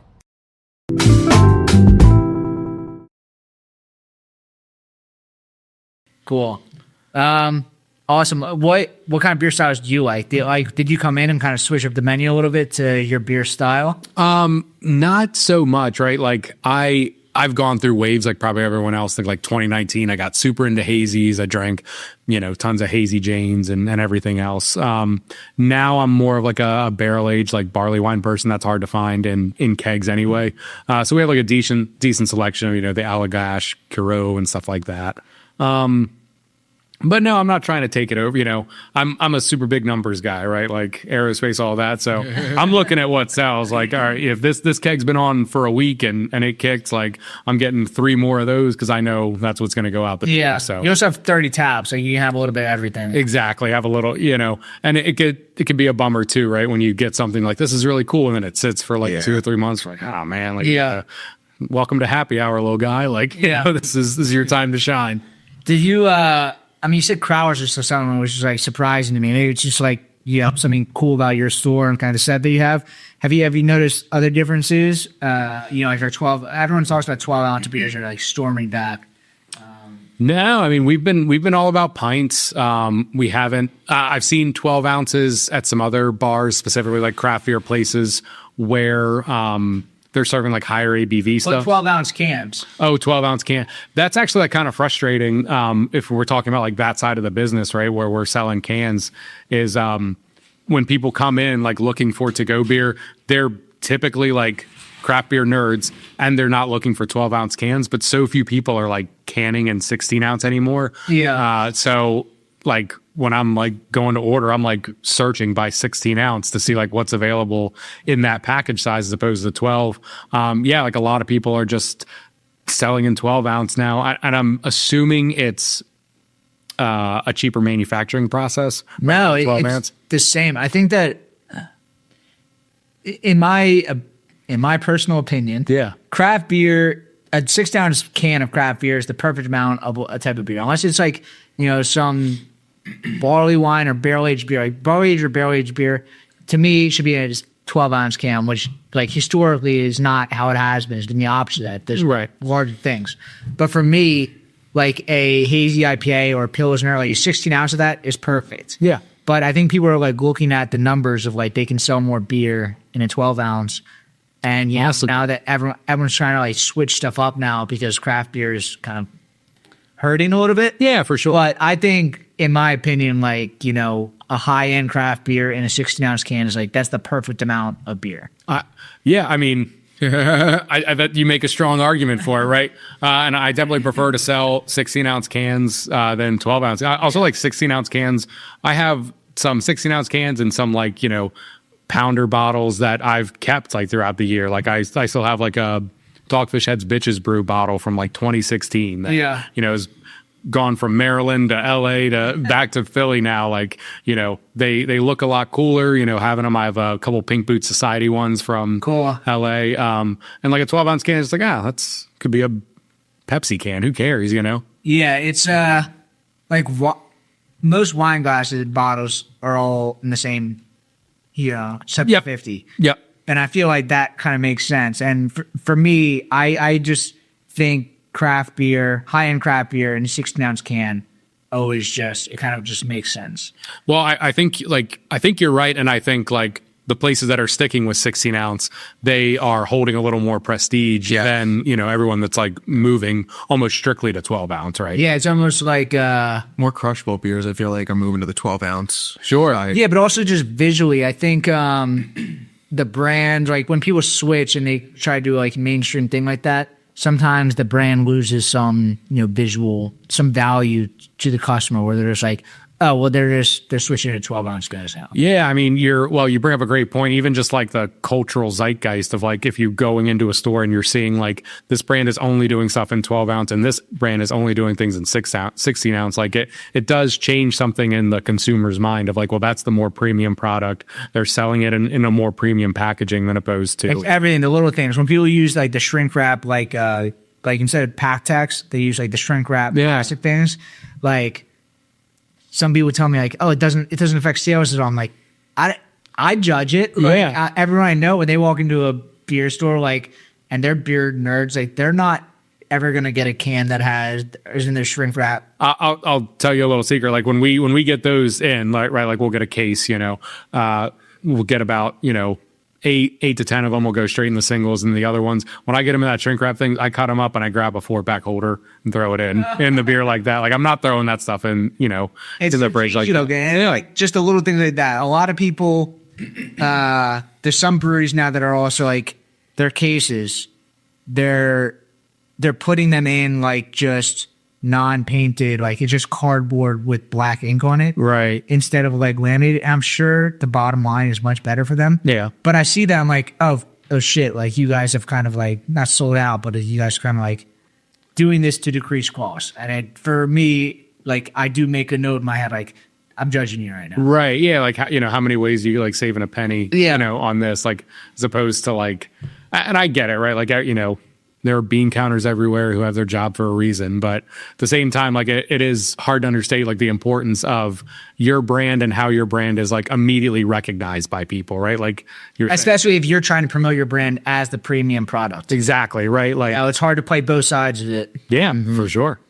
D: cool. Awesome. What kind of beer styles do you like? Did you come in and kind of switch up the menu a little bit to your beer style?
C: Not so much, right? Like I've gone through waves like probably everyone else. Like 2019, I got super into hazies. I drank, tons of hazy Janes and everything else. Now I'm more of like a barrel aged like barley wine person. That's hard to find in kegs anyway. So we have like a decent selection of, the Allagash, Kiro and stuff like that. But no, I'm not trying to take it over. I'm a super big numbers guy, right? Like aerospace, all that. So I'm looking at what sells. Like, all right, if this keg's been on for a week and it kicks, like I'm getting 3 more of those because I know that's what's going to go out the door. So
D: you also have 30 taps, so you can have a little bit of everything.
C: Exactly, have a little, and it could be a bummer too, right? When you get something like this is really cool and then it sits for like 2 or 3 months, like, oh man, like welcome to happy hour, little guy. Like, this is your time to shine.
D: Did you? You said crowlers or something, which is like surprising to me. Maybe it's just like something cool about your store and kind of set that you have. Have you noticed other differences? Like our 12. Everyone talks about 12-ounce beers are like storming back.
C: No, I mean we've been all about pints. We haven't. I've seen 12 ounces at some other bars, specifically like craft beer places where they're serving like higher ABV stuff.
D: 12-ounce cans.
C: Oh, 12-ounce can. That's actually like kind of frustrating if we're talking about like that side of the business, right, where we're selling cans, is when people come in like looking for to-go beer, they're typically like craft beer nerds and they're not looking for 12-ounce cans, but so few people are like canning in 16-ounce anymore.
D: Yeah.
C: So like when I'm like going to order, I'm like searching by 16 ounce to see like what's available in that package size as opposed to 12. Like a lot of people are just selling in 12 ounce now. And I'm assuming it's a cheaper manufacturing process.
D: No, it's
C: ounce.
D: The same. I think that in my personal opinion, craft beer, a 6-ounce can of craft beer is the perfect amount of a type of beer. Unless it's like, some barley wine or barrel aged beer, like barley aged or barrel aged beer, to me should be at just 12-ounce can, which like historically is not how it has been. It's been the opposite of that. There's
C: Right.
D: larger things. But for me, like a hazy IPA or a Pilsner, like a 16 ounce of that is perfect.
C: Yeah.
D: But I think people are like looking at the numbers of like they can sell more beer in a 12 ounce. And yeah, now that everyone's trying to like switch stuff up now because craft beer is kind of hurting a little bit.
C: Yeah, for sure.
D: But I think, in my opinion, like, you know, a high-end craft beer in a 16-ounce can is like, that's the perfect amount of beer.
C: Yeah, I mean, I bet you make a strong argument for it, right? And I definitely prefer to sell 16-ounce cans than 12-ounce. I also like 16-ounce cans. I have some 16-ounce cans and some, like, you know, pounder bottles that I've kept like throughout the year. Like I still have like a Dogfish Heads Bitches Brew bottle from like 2016 that, you know, is gone from Maryland to LA to back to Philly now. Like, you know, they look a lot cooler, you know, having them. I have a couple Pink Boot Society ones from LA. And like a 12-ounce can, it's like, that's could be a Pepsi can. Who cares, you know?
D: Yeah, it's like most wine glasses bottles are all in the same, except 50.
C: Yep.
D: And I feel like that kind of makes sense. And for me, I just think craft beer, high-end craft beer in a 16-ounce can it kind of just makes sense.
C: Well, I think you're right. And I think like the places that are sticking with 16 ounce, they are holding a little more prestige than, you know, everyone that's like moving almost strictly to 12 ounce, right?
D: Yeah, it's almost like
E: more crushable beers, I feel like, are moving to the 12 ounce.
C: Sure.
D: Yeah, but also just visually, I think the brand, like when people switch and they try to do like mainstream thing like that, sometimes the brand loses some, you know, visual, some value to the customer where they're just like, oh, well, they're switching to 12-ounce guys now.
C: Yeah, I mean, you bring up a great point. Even just like the cultural zeitgeist of like, if you going into a store and you're seeing like this brand is only doing stuff in 12 ounce and this brand is only doing things in 16 ounce, like it does change something in the consumer's mind of like, well, that's the more premium product. They're selling it in a more premium packaging than opposed to
D: like everything, the little things. When people use like the shrink wrap, like instead of pack text, they use like the shrink wrap plastic things. Like, some people tell me like, oh, it doesn't affect sales at all. I'm like, I judge it. Like, everyone I know when they walk into a beer store, like, and they're beer nerds, like they're not ever gonna get a can that is in their shrink wrap.
C: I'll tell you a little secret. Like when we get those in, like we'll get a case. You know, we'll get about 8 to 10 of them will go straight in the singles, and the other ones, when I get them in that shrink wrap thing, I cut them up and I grab a 4-pack holder and throw it in the beer like that. Like I'm not throwing that stuff in,
D: It's
C: in the fridge like that.
D: Like just a little things like that. A lot of people, there's some breweries now that are also like their cases, they're putting them in like just non-painted, like it's just cardboard with black ink on it,
C: right?
D: Instead of like laminated. I'm sure the bottom line is much better for them.
C: Yeah,
D: but I see that I'm like, oh shit, like you guys have kind of like not sold out, but you guys kind of like doing this to decrease costs. And for me, like I do make a note in my head, like I'm judging you right now,
C: right? Yeah, like how many ways do you like saving a penny, on this, like as opposed to like, and I get it, right? Like there are bean counters everywhere who have their job for a reason, but at the same time, like it is hard to understate like the importance of your brand and how your brand is like immediately recognized by people, right? Like
D: especially if you're trying to promote your brand as the premium product.
C: Exactly, right? Like
D: it's hard to play both sides of it.
C: Yeah, for sure.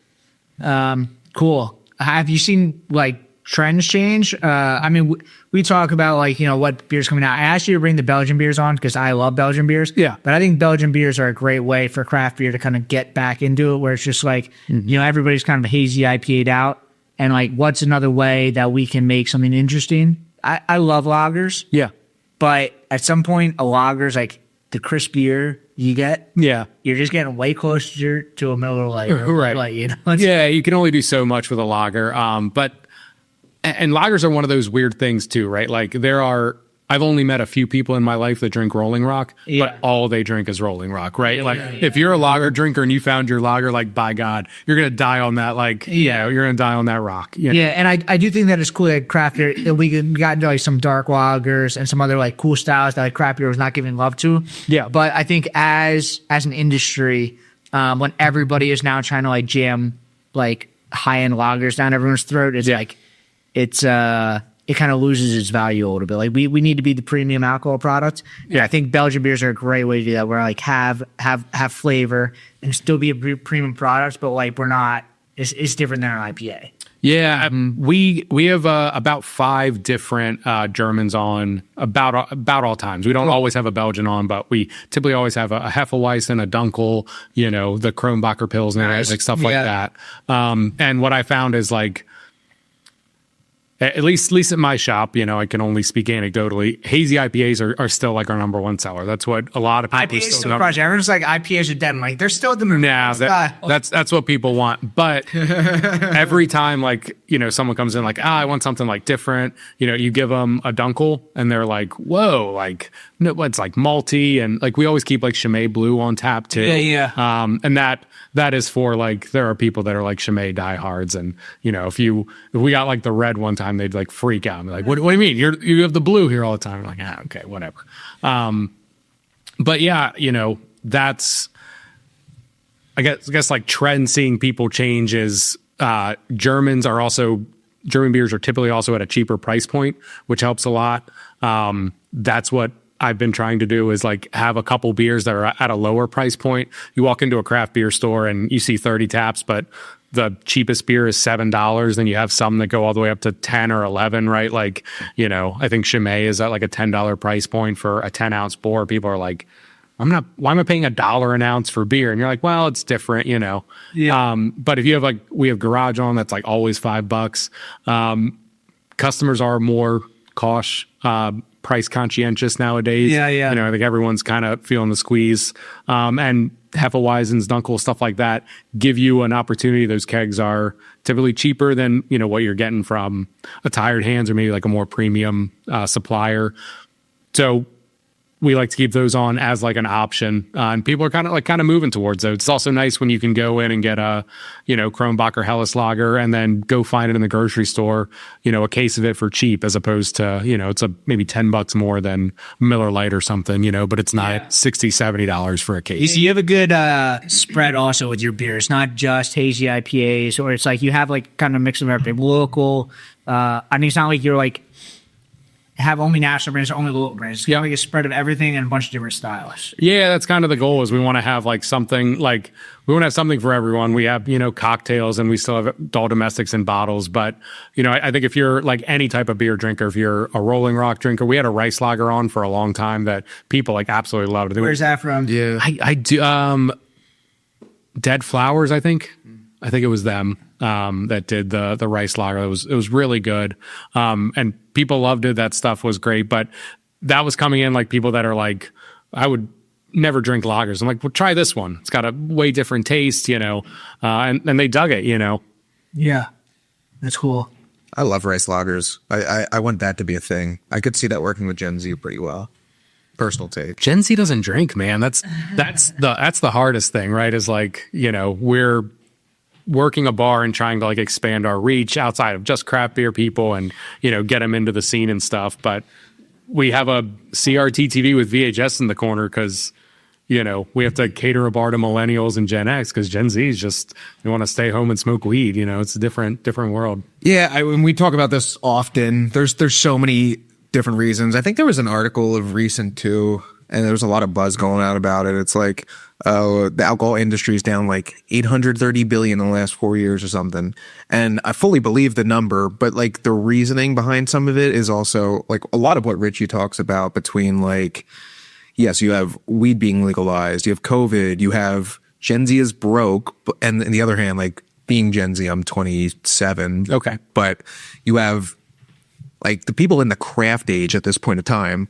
D: Cool. Have you seen like trends change? I mean, we talk about like, what beers coming out. I asked you to bring the Belgian beers on because I love Belgian beers.
C: Yeah.
D: But I think Belgian beers are a great way for craft beer to kind of get back into it, where it's just like, everybody's kind of hazy IPA'd out. And like, what's another way that we can make something interesting? I love lagers.
C: Yeah.
D: But at some point, a lager's like the crispier you get.
C: Yeah.
D: You're just getting way closer to a Miller Lite.
C: Right.
D: Light,
C: Yeah, you can only do so much with a lager. But lagers are one of those weird things too, right? Like I've only met a few people in my life that drink Rolling Rock, but all they drink is Rolling Rock, right? Like if you're a lager drinker and you found your lager, like by God, you're going to die on that. Like, you're going to die on that rock.
D: Yeah. And I do think that it's cool that craft beer, we got into like some dark lagers and some other like cool styles that like craft beer was not giving love to.
C: Yeah.
D: But I think as an industry, when everybody is now trying to like jam like high-end lagers down everyone's throat, it's like, it's it kind of loses its value a little bit. Like we need to be the premium alcohol product. Yeah, I think Belgian beers are a great way to do that. Where like have flavor and still be a premium product, but like we're not. It's different than an IPA.
C: Yeah, we have about 5 different Germans on about all times. We don't always have a Belgian on, but we typically always have a Hefeweizen, a Dunkel, the Kronbacher Pilsner, like stuff like that. And what I found is like, at least at my shop, I can only speak anecdotally. Hazy IPAs are still like our number one seller. That's what a lot of people
D: IPAs still crush. Everyone's like IPAs are dead. I'm like they're still the movie.
C: Nah, that's what people want. But every time like someone comes in like I want something like different. You give them a Dunkel and they're like whoa, like no, it's like malty and like we always keep like Chimay Blue on tap too.
D: Yeah.
C: And that is for like there are people that are like Chimay diehards and if we got like the red one time they'd like freak out and be like what do you mean you have the blue here all the time. I'm like okay, whatever. But yeah, that's I guess like trend seeing people change is German beers are typically also at a cheaper price point, which helps a lot. That's what I've been trying to do is like have a couple beers that are at a lower price point. You walk into a craft beer store and you see 30 taps, but the cheapest beer is $7. Then you have some that go all the way up to 10 or 11, right? Like, I think Chimay is at like a $10 price point for a 10-ounce bore. People are like, why am I paying $1 an ounce for beer? And you're like, well, it's different,
D: Yeah.
C: But if you have like, we have Garage on, that's like always $5. Customers are more price conscientious nowadays.
D: Yeah.
C: I think everyone's kind of feeling the squeeze. And Hefeweizens, Dunkel, stuff like that give you an opportunity. Those kegs are typically cheaper than, what you're getting from a Tired Hands or maybe like a more premium supplier. So we like to keep those on as like an option. And people are kind of moving towards those. It's also nice when you can go in and get a, Kronbacher Helles Lager and then go find it in the grocery store, a case of it for cheap as opposed to, it's maybe $10 more than Miller Lite or something, but it's not $60, $70 for a case.
D: You have a good spread also with your beer. It's not just hazy IPAs or it's like you have like kind of mix of everything. Local. I mean, it's not like you're like, have only national brands or only local brands. It's kind of like a spread of everything and a bunch of different styles.
C: Yeah, that's kind of the goal is we want to have like something like we want to have something for everyone. We have, cocktails and we still have all domestics in bottles. But, I think if you're like any type of beer drinker, if you're a Rolling Rock drinker, we had a rice lager on for a long time that people like absolutely loved.
D: Where's that from?
E: Yeah.
C: I do. Dead Flowers, I think. I think it was them that did the rice lager. It was really good. And people loved it. That stuff was great. But that was coming in like people that are like, I would never drink lagers. I'm like, well, try this one. It's got a way different taste, and they dug it,
D: Yeah. That's cool.
E: I love rice lagers. I want that to be a thing. I could see that working with Gen Z pretty well. Personal take.
C: Gen Z doesn't drink, man. That's the hardest thing, right? Is like, we're working a bar and trying to like expand our reach outside of just craft beer people and, get them into the scene and stuff. But we have a CRT TV with VHS in the corner because, we have to cater a bar to millennials and Gen X because Gen Z is just, they want to stay home and smoke weed. It's a different world.
E: Yeah. When we talk about this often, there's so many different reasons. I think there was an article of recent too, and there was a lot of buzz going out about it. It's like, the alcohol industry is down like 830 billion in the last 4 years or something. And I fully believe the number, but like the reasoning behind some of it is also like a lot of what Richie talks about between like, yes, you have weed being legalized, you have COVID, you have Gen Z is broke. And on the other hand, like being Gen Z, I'm 27.
C: Okay.
E: But you have like the people in the craft age at this point of time,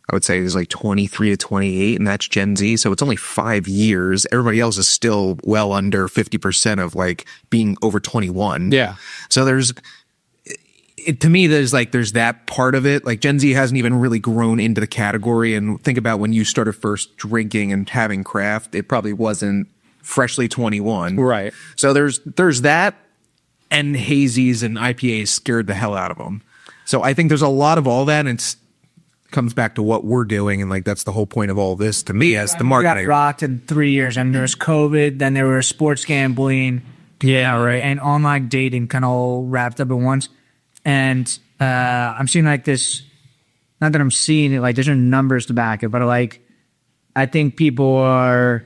E: I would say is like 23 to 28, and that's Gen Z. So it's only 5 years. Everybody else is still well under 50% of like being over 21.
C: Yeah.
E: So to me, there's that part of it. Like Gen Z hasn't even really grown into the category. And think about when you started first drinking and having craft, it probably wasn't freshly 21.
C: Right.
E: So there's that, and hazies and IPAs scared the hell out of them. So I think there's a lot of all that, and it's comes back to what we're doing, and like that's the whole point of all this to me as the marketing.
D: We got rocked in 3 years, and there was COVID, then there was sports gambling,
C: Yeah, right.
D: and online dating kind of all wrapped up at once. And I'm seeing like this, not that I'm seeing it, like there's no numbers to back it, but like, I think people are,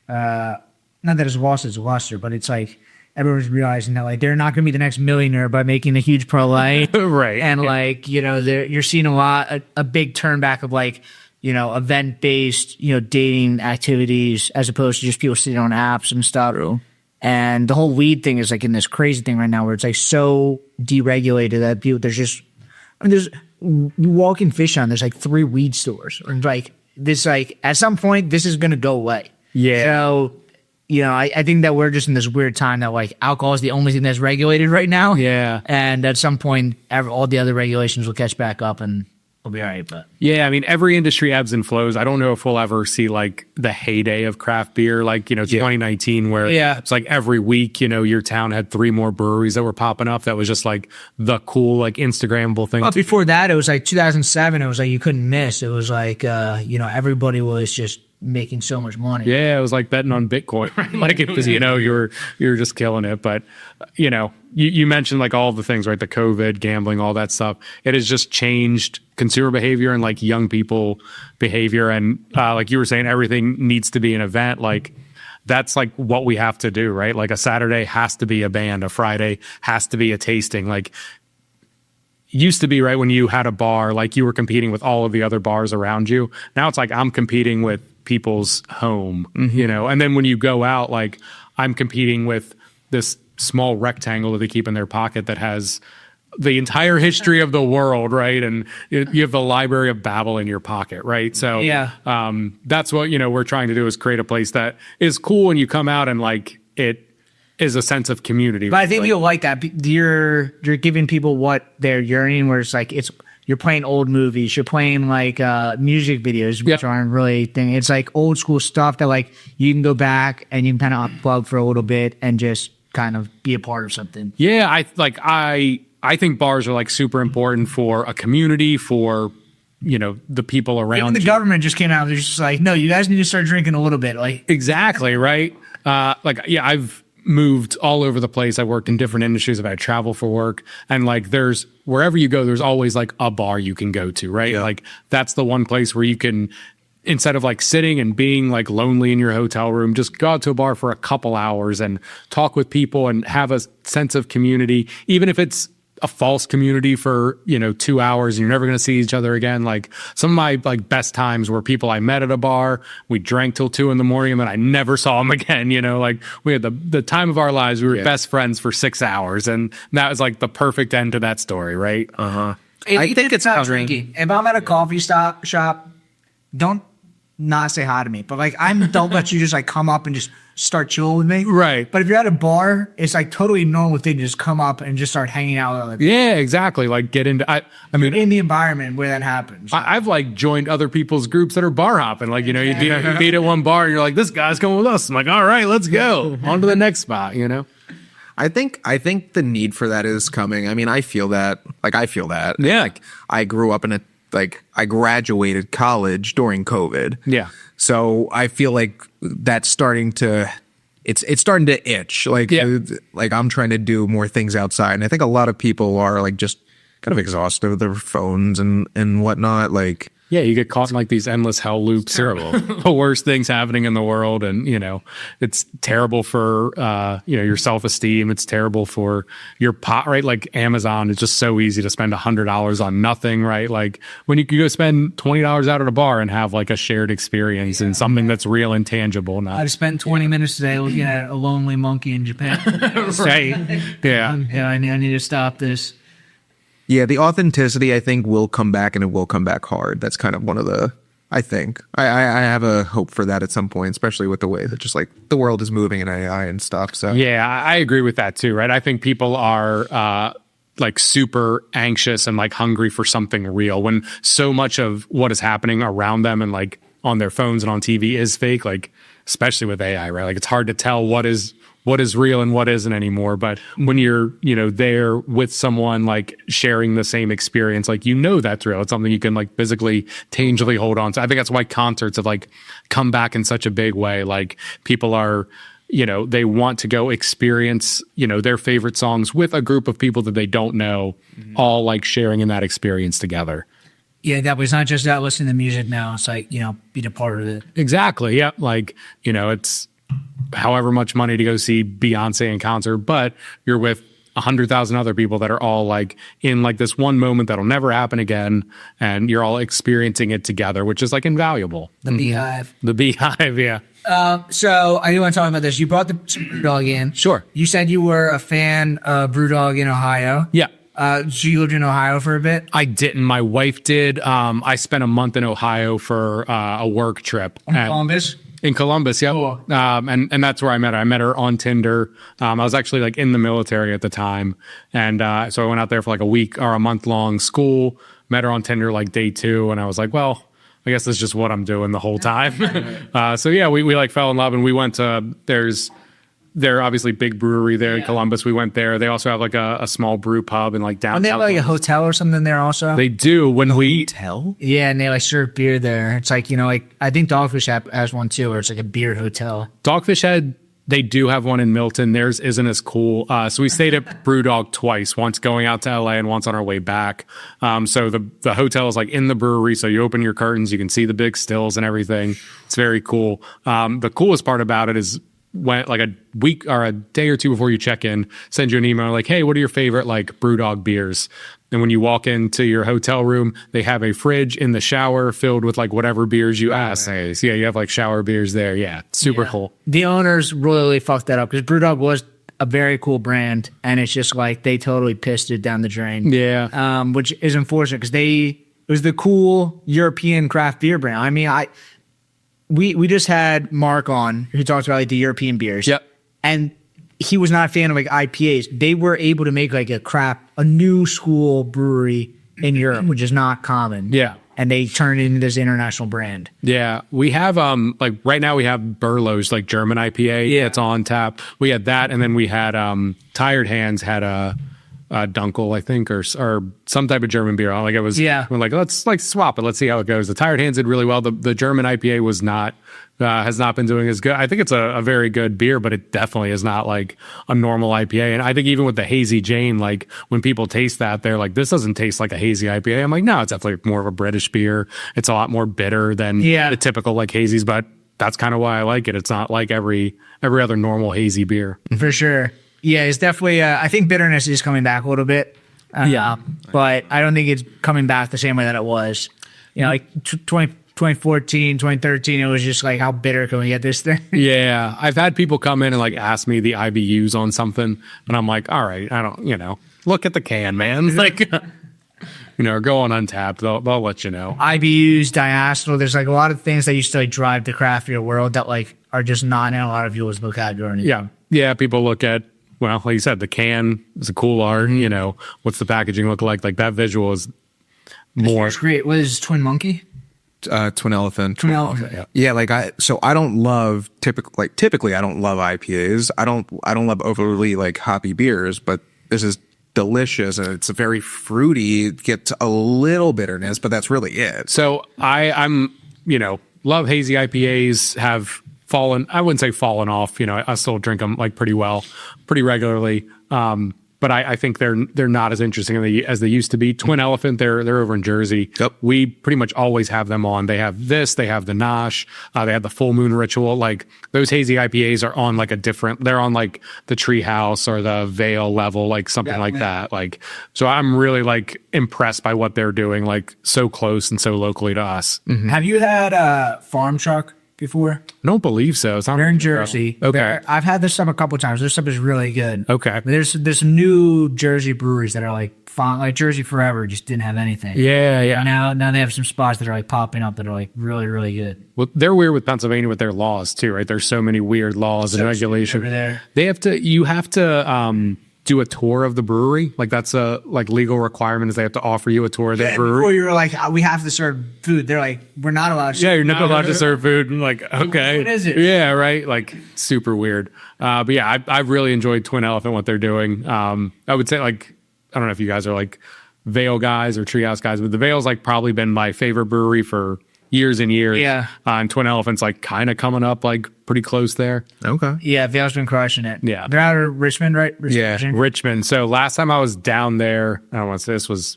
D: not that it's lost its luster, but it's like, everyone's realizing that like they're not going to be the next millionaire by making a huge parlay.
C: Right.
D: And like, you're seeing a big turn back of like, event-based, dating activities as opposed to just people sitting on apps and stuff. True. And the whole weed thing is like in this crazy thing right now where it's like so deregulated that people, you walk in Fish On, there's like 3 weed stores. Or like this, like at some point, this is going to go away.
C: Yeah.
D: So, I think that we're just in this weird time that like alcohol is the only thing that's regulated right now.
C: Yeah.
D: And at some point, all the other regulations will catch back up and we'll be all right. But
C: yeah, I mean, every industry ebbs and flows. I don't know if we'll ever see like the heyday of craft beer, like, 2019, where it's like every week, your town had 3 more breweries that were popping up. That was just like the cool, like Instagrammable thing.
D: But before that, it was like 2007. It was like you couldn't miss. It was like, everybody was just making so much money.
C: Yeah, it was like betting on Bitcoin, right? Like it was, you're just killing it. But you mentioned like all the things, right? The COVID, gambling, all that stuff. It has just changed consumer behavior and like young people behavior. And like you were saying, everything needs to be an event. Like that's like what we have to do, right? Like a Saturday has to be a band, a Friday has to be a tasting. Like used to be, right, when you had a bar, like you were competing with all of the other bars around you. Now it's like I'm competing with people's home, and then when you go out, like I'm competing with this small rectangle that they keep in their pocket that has the entire history of the world, right? And you have the Library of Babel in your pocket, right? So that's what, we're trying to do, is create a place that is cool when you come out and like it is a sense of community.
D: But I think you'll like that. You're giving people what they're yearning, where it's like you're playing old movies, you're playing like music videos, which aren't really thing. It's like old school stuff that like you can go back and you can kind of unplug for a little bit and just kind of be a part of something.
C: Yeah, I think bars are like super important for a community, for the people around.
D: Even the government just came out, they're just like, no, you guys need to start drinking a little bit. Like
C: exactly, right? I've moved all over the place. I worked in different industries. I've had travel for work, and like there's wherever you go, there's always like a bar you can go to, right? Yeah. Like that's the one place where you can, instead of like sitting and being like lonely in your hotel room, just go out to a bar for a couple hours and talk with people and have a sense of community, even if it's a false community for 2 hours and you're never going to see each other again. Like some of my like best times were people I met at a bar, we drank till 2 a.m. and then I never saw them again. Like we had the time of our lives. We were best friends for 6 hours, and that was like the perfect end to that story, right?
E: I think it's
D: not drinking. If I'm at a coffee shop, don't not say hi to me, but like don't let you just like come up and just start chilling with me.
C: Right.
D: But if you're at a bar, it's like totally normal thing to just come up and just start hanging out with other people.
C: Yeah, exactly. Like get into, I mean,
D: in the environment where that happens.
C: I've like joined other people's groups that are bar hopping. Like, you'd be at one bar and you're like, this guy's coming with us. I'm like, all right, let's go on to the next spot,
E: I think the need for that is coming. I mean, I feel that.
C: Yeah.
E: Like I grew up in I graduated college during COVID.
C: Yeah.
E: So I feel like that's starting to, it's starting to itch. Like I'm trying to do more things outside. And I think a lot of people are like just kind of exhausted with their phones and whatnot. Like,
C: yeah, you get caught in like these endless hell loops. Terrible. The worst things happening in the world. And, it's terrible for, your self-esteem. It's terrible for your pot, right? Like Amazon is just so easy to spend $100 on nothing, right? Like when you could go spend $20 out at a bar and have like a shared experience and something that's real and tangible.
D: I spent 20 minutes today looking at a lonely monkey in Japan.
C: Right. Yeah.
D: I need to stop this.
E: Yeah, the authenticity, I think, will come back, and it will come back hard. That's kind of one of the, I think. I have a hope for that at some point, especially with the way that just like the world is moving in AI and stuff. So
C: yeah, I agree with that too, right? I think people are like super anxious and like hungry for something real when so much of what is happening around them and like on their phones and on TV is fake, like especially with AI, right? Like it's hard to tell what is real and what isn't anymore. But when you're, there with someone like sharing the same experience, like, that's real. It's something you can like physically, tangibly hold on to. I think that's why concerts have like come back in such a big way. Like people are they want to go experience, their favorite songs with a group of people that they don't know, all like sharing in that experience together.
D: Yeah, that was not just out listening to music now. It's like, being a part of it.
C: Exactly. Yeah. Like, it's however much money to go see Beyonce in concert, but you're with 100,000 other people that are all like in like this one moment that'll never happen again. And you're all experiencing it together, which is like invaluable.
D: The Beehive.
C: The Beehive. Yeah.
D: So I do want to talk about this. You brought the Brewdog in.
C: Sure.
D: You said you were a fan of Brewdog in Ohio.
C: Yeah.
D: So you lived in Ohio for a bit?
C: I didn't. My wife did. I spent a month in Ohio for a work trip.
D: Columbus?
C: In Columbus, yeah.
D: Cool.
C: And that's where I met her. I met her on Tinder. I was actually like in the military at the time. And so I went out there for like a week or a month long school, met her on Tinder like day 2. And I was like, well, I guess that's just what I'm doing the whole time. So yeah, we like fell in love and we went to, they're obviously big brewery there in Columbus. We went there. They also have like a small brew pub in like downtown.
D: And they have like a hotel or something there also?
C: They do. When we
E: Hotel?
D: Yeah, and they like serve beer there. It's like, like I think Dogfish has one too, where it's like a beer hotel.
C: Dogfish they do have one in Milton. Theirs isn't as cool. So we stayed at Brewdog twice, once going out to LA and once on our way back. So the hotel is like in the brewery. So you open your curtains, you can see the big stills and everything. It's very cool. The coolest part about it is when like a week or a day or two before you check in, send you an email like, hey, what are your favorite like Brewdog beers? And when you walk into your hotel room, they have a fridge in the shower filled with like whatever beers you ask. Nice. Yeah, you have like shower beers there. Yeah, super cool.
D: The owners really fucked that up because Brewdog was a very cool brand, and it's just like they totally pissed it down the drain.
C: Yeah.
D: Which is unfortunate because it was the cool European craft beer brand. I mean, we just had Mark on who talked about like the European beers.
C: Yep.
D: And he was not a fan of like IPAs. They were able to make like a new school brewery in Europe, which is not common.
C: Yeah.
D: And they turned it into this international brand.
C: Yeah. We have like right now we have Berlo's like German IPA that's on tap. We had that, and then we had Tired Hands had a Dunkel, I think, or some type of German beer. Like it was, we're like, let's like swap it. Let's see how it goes. The Tired Hands did really well. The German IPA was not, has not been doing as good. I think it's a very good beer, but it definitely is not like a normal IPA. And I think even with the Hazy Jane, like when people taste that, they're like, this doesn't taste like a hazy IPA. I'm like, no, it's definitely more of a British beer. It's a lot more bitter than the typical like hazies, but that's kind of why I like it. It's not like every other normal hazy beer.
D: For sure. Yeah, it's definitely, I think bitterness is coming back a little bit. But I don't think it's coming back the same way that it was. Like 2014, 2013, it was just like, how bitter can we get this thing?
C: Yeah. I've had people come in and like ask me the IBUs on something. And I'm like, all right, I don't, look at the can, man. Like, go on Untapped. They'll let you know.
D: IBUs, diacetyl. There's like a lot of things that used to like drive the craft beer world that like are just not in a lot of people's vocabulary.
C: Yeah. Yeah. People look at, well, like you said, the can is a cool art. What's the packaging look like? Like that visual is more.
D: It's great. What is Twin Monkey?
E: Twin Elephant.
D: Twin Elephant.
E: Yeah, like I don't love typically I don't love IPAs. I don't love overly like hoppy beers, but this is delicious and it's very fruity. It gets a little bitterness, but that's really it.
C: So I'm love hazy IPAs. Have fallen, I wouldn't say fallen off. I still drink them like pretty regularly. But I think they're not as interesting as they used to be. Twin Elephant, they're over in Jersey.
E: Yep.
C: We pretty much always have them on. They have this, they have the Nosh, they have the Full Moon Ritual. Like those hazy IPAs are on like they're on like the Treehouse or the Vale level, like something like that. Like, so I'm really like impressed by what they're doing, like so close and so locally to us.
D: Mm-hmm. Have you had Farm Truck before?
C: I don't believe so. It's not
D: They're in Jersey.
C: Okay.
D: I've had this stuff a couple times. This stuff is really good.
C: Okay.
D: There's some new Jersey breweries that are like Jersey Forever just didn't have anything.
C: Yeah.
D: Now they have some spots that are like popping up that are like really, really good.
C: Well, they're weird with Pennsylvania with their laws too, right? There's so many weird laws and regulations. You have to do a tour of the brewery. Like that's a like legal requirement is they have to offer you a tour of the brewery.
D: Before you were like, we have to serve food. They're like, we're not allowed to.
C: Yeah, you're not allowed to serve food. I'm like, okay.
D: What is it?
C: Yeah, right. Like super weird. But yeah, I've really enjoyed Twin Elephant, what they're doing. I would say like, I don't know if you guys are like Vale guys or Treehouse guys, but the Vale's like probably been my favorite brewery for years and years.
D: Yeah.
C: And Twin Elephant's like kind of coming up like pretty close there.
E: Okay.
D: Yeah, Vale's been crushing it.
C: Yeah.
D: They're out of Richmond, right?
E: Yeah.
C: Richmond. So last time I was down there, I don't want to say this was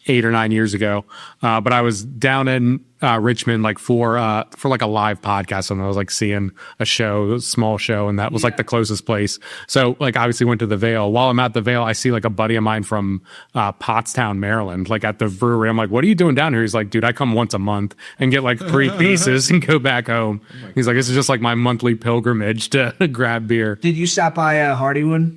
C: 8 or 9 years ago, but I was down in Richmond like for like a live podcast, and I was like seeing a show, a small show, and that was like the closest place. So like obviously went to the Vale. While I'm at the Vale, I see like a buddy of mine from Pottstown, Maryland, like at the brewery. I'm like, what are you doing down here? He's like, dude, I come once a month and get like 3 pieces and go back home. He's like, this is just like my monthly pilgrimage to grab beer.
D: Did you stop by Hardywood?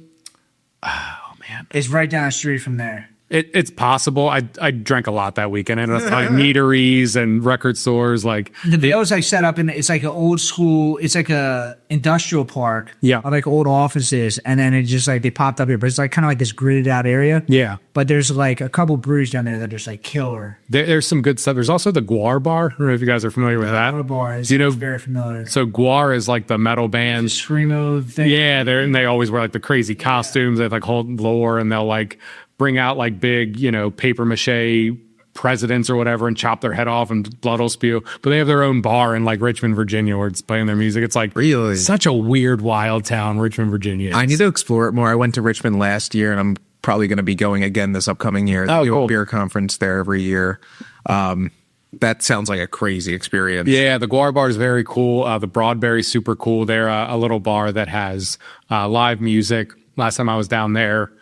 C: Oh man,
D: It's right down the street from there.
C: It's possible. I drank a lot to weekend, and it's like meaderies and record stores. Like
D: The Vale's like set up in, it's like an old school, it's like a industrial park.
C: Yeah.
D: Like old offices. And then it just like, they popped up here, but it's like kind of like this gridded out area.
C: yeah,
D: But there's like a couple breweries down there that are just like killer.
C: there's some good stuff. There's also the Guar Bar. I don't know if you guys are familiar with that.
D: Our bar is
C: Do you know-
D: very familiar.
C: So Guar is like the metal band.
D: Screamo thing.
C: Yeah, and they always wear like the crazy costumes. They like hold lore, and they'll like bring out like big, paper mache presidents or whatever and chop their head off and blood will spew. But they have their own bar in like Richmond, Virginia, where it's playing their music. It's like
E: Really?
C: such a weird, wild town, Richmond, Virginia.
E: I need to explore it more. I went to Richmond last year, and I'm probably going to be going again this upcoming year.
C: Oh,
E: They do a
C: cool.
E: beer conference there every year. That sounds like a crazy experience.
C: Yeah, the Guar Bar is very cool. The Broadberry's super cool. They're a little bar that has live music. Last time I was down there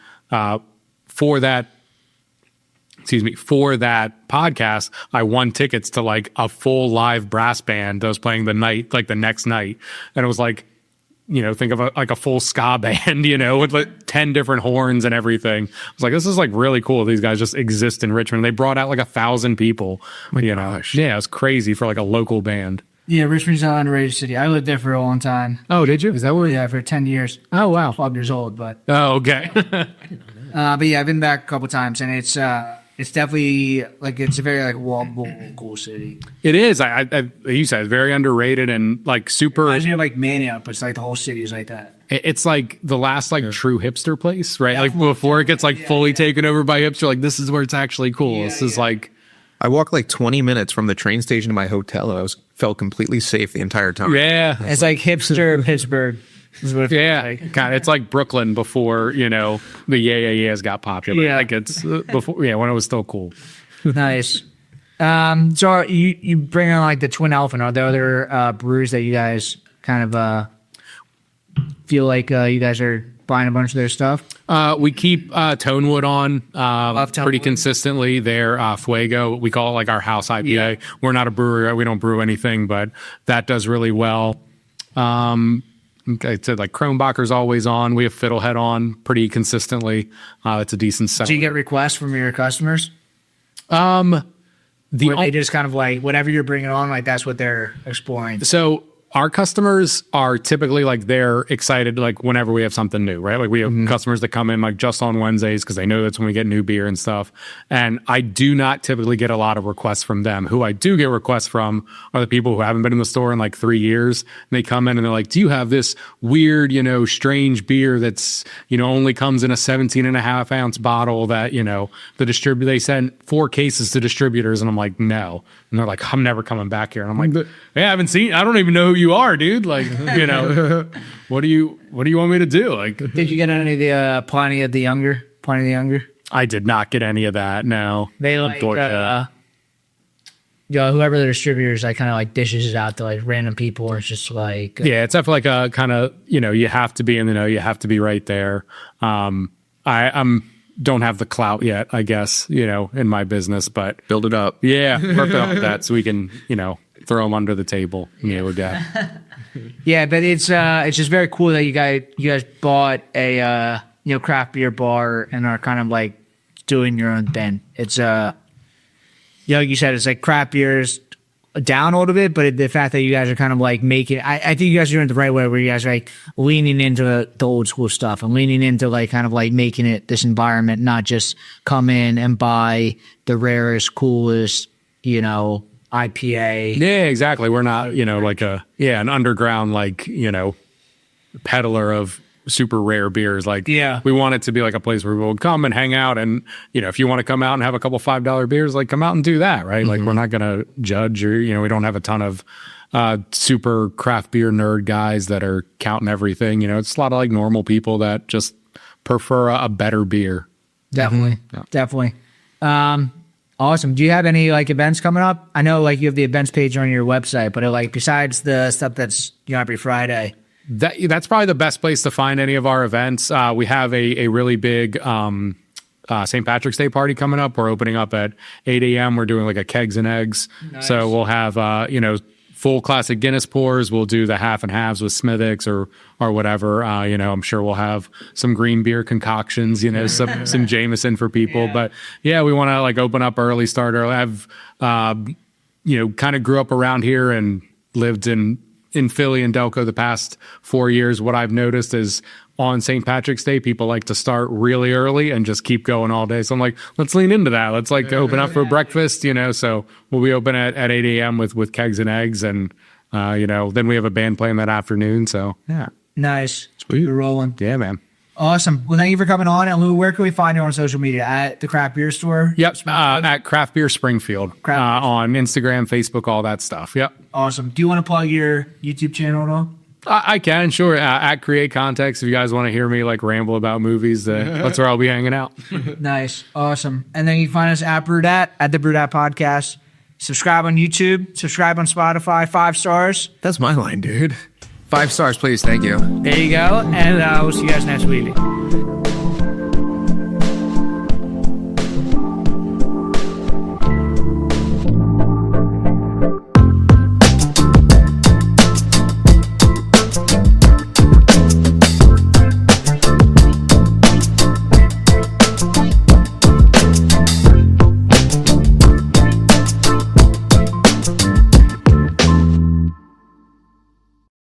C: for that podcast, I won tickets to like a full live brass band that was playing the next night. And it was like, think of like a full ska band, with like 10 different horns and everything. I was like, this is like really cool. These guys just exist in Richmond. They brought out like 1,000 people,
E: gosh.
C: Yeah, it was crazy for like a local band.
D: Yeah, Richmond's an underrated city. I lived there for a long time.
C: Oh, did you? Is that where?
D: Yeah, for 10 years.
C: Oh, wow.
D: 12 years old, but
C: Oh, okay.
D: but yeah, I've been back a couple times, and it's definitely like it's a very like walkable, cool city.
C: It is. You said it's very underrated and like super.
D: Imagine you have like Mania, but it's like the whole city is like that.
C: It's like the last like true hipster place, right? Like before it gets like fully taken over by hipster. Like this is where it's actually cool. This is like.
E: I walked like 20 minutes from the train station to my hotel, and felt completely safe the entire time.
C: Yeah.
D: It's like hipster Pittsburgh. Is what it feels
C: Yeah,
D: like.
C: God, it's like Brooklyn before the yeahs got popular.
D: Yeah.
C: Like it's before, when it was still cool.
D: Nice. So you bring on like the Twin Elephant. Are there other breweries that you guys kind of feel like you guys are buying a bunch of their stuff?
C: We keep Tonewood on
D: Love Tonewood.
C: pretty consistently. They're Fuego. We call it like our house IPA.
D: Yeah.
C: We're not a brewery. We don't brew anything, but that does really well. I said like Kronbacher's always on. We have Fiddlehead on pretty consistently. It's a decent seller.
D: Do you get requests from your customers?
C: The
D: Where they just kind of like whatever you're bringing on, like that's what they're exploring.
C: So our customers are typically like they're excited like whenever we have something new, right? Like we have customers that come in like just on Wednesdays because they know that's when we get new beer and stuff. And I do not typically get a lot of requests from them. Who I do get requests from are the people who haven't been in the store in like 3 years. And they come in and they're like, do you have this weird, strange beer that's, only comes in a 17.5-ounce bottle that, the distributor, they send 4 cases to distributors. And I'm like, no. And they're like, I'm never coming back here. And I'm like, hey, I don't even know who you are, dude. Like, what do you want me to do? Like,
D: Did you get any of the Pliny the Younger?
C: I did not get any of that. No,
D: They like
C: Unfortunately.
D: whoever the distributor is, like kind of like dishes it out to like random people, or it's just like
C: yeah, it's definitely like a kind of you have to be in the know, you have to be right there. I'm don't have the clout yet, I guess, in my business, but
E: Build it up.
C: yeah, working on that so we can throw them under the table. Yeah, we're done.
D: Yeah, but it's just very cool that you guys bought a craft beer bar and are kind of like doing your own thing. It's like you said, it's like craft beers down a little bit, but the fact that you guys are kind of like making, I think you guys are doing it the right way, where you guys are like leaning into the old school stuff and leaning into like kind of like making it this environment, not just come in and buy the rarest, coolest, IPA.
C: Yeah, exactly. We're not, like an underground, like, peddler of super rare beers. Like,
D: Yeah.
C: we want it to be like a place where people come and hang out. And, if you want to come out and have a couple $5 beers, like, come out and do that, right? Like, we're not going to judge, or, we don't have a ton of super craft beer nerd guys that are counting everything. It's a lot of like normal people that just prefer a better beer.
D: Definitely. Definitely. Awesome. Do you have any like events coming up? I know like you have the events page on your website, but like besides the stuff that's every Friday.
C: That's probably the best place to find any of our events. We have a really big St. Patrick's Day party coming up. We're opening up at 8 a.m. We're doing like a kegs and eggs.
D: Nice.
C: So we'll have full classic Guinness pours. We'll do the half and halves with Smithwick's or whatever. I'm sure we'll have some green beer concoctions, some Jameson for people.
D: Yeah.
C: But yeah, we want to like open up early, start early. I've, kind of grew up around here and lived in Philly and Delco the past 4 years. What I've noticed is on St. Patrick's Day, people like to start really early and just keep going all day. So I'm like, let's lean into that. Let's like open up for breakfast, so we'll be open at 8 a.m. with kegs and eggs. And, then we have a band playing that afternoon. So yeah.
D: Nice.
C: Sweet.
D: You're rolling.
C: Yeah, man.
D: Awesome. Well, thank you for coming on. And Lou, where can we find you on social media? At the Craft Beer Store?
C: Yep. At Craft Beer Springfield. On Instagram, Facebook, all that stuff. Yep.
D: Awesome. Do you want to plug your YouTube channel at all?
C: I can, sure. At Create Context, if you guys want to hear me like ramble about movies, that's where I'll be hanging out.
D: Nice. Awesome. And then you can find us at Brewdat, at the Brewdat Podcast. Subscribe on YouTube. Subscribe on Spotify. 5 stars.
E: That's my line, dude. 5 stars, please. Thank you.
D: There you go. And we'll see you guys next week.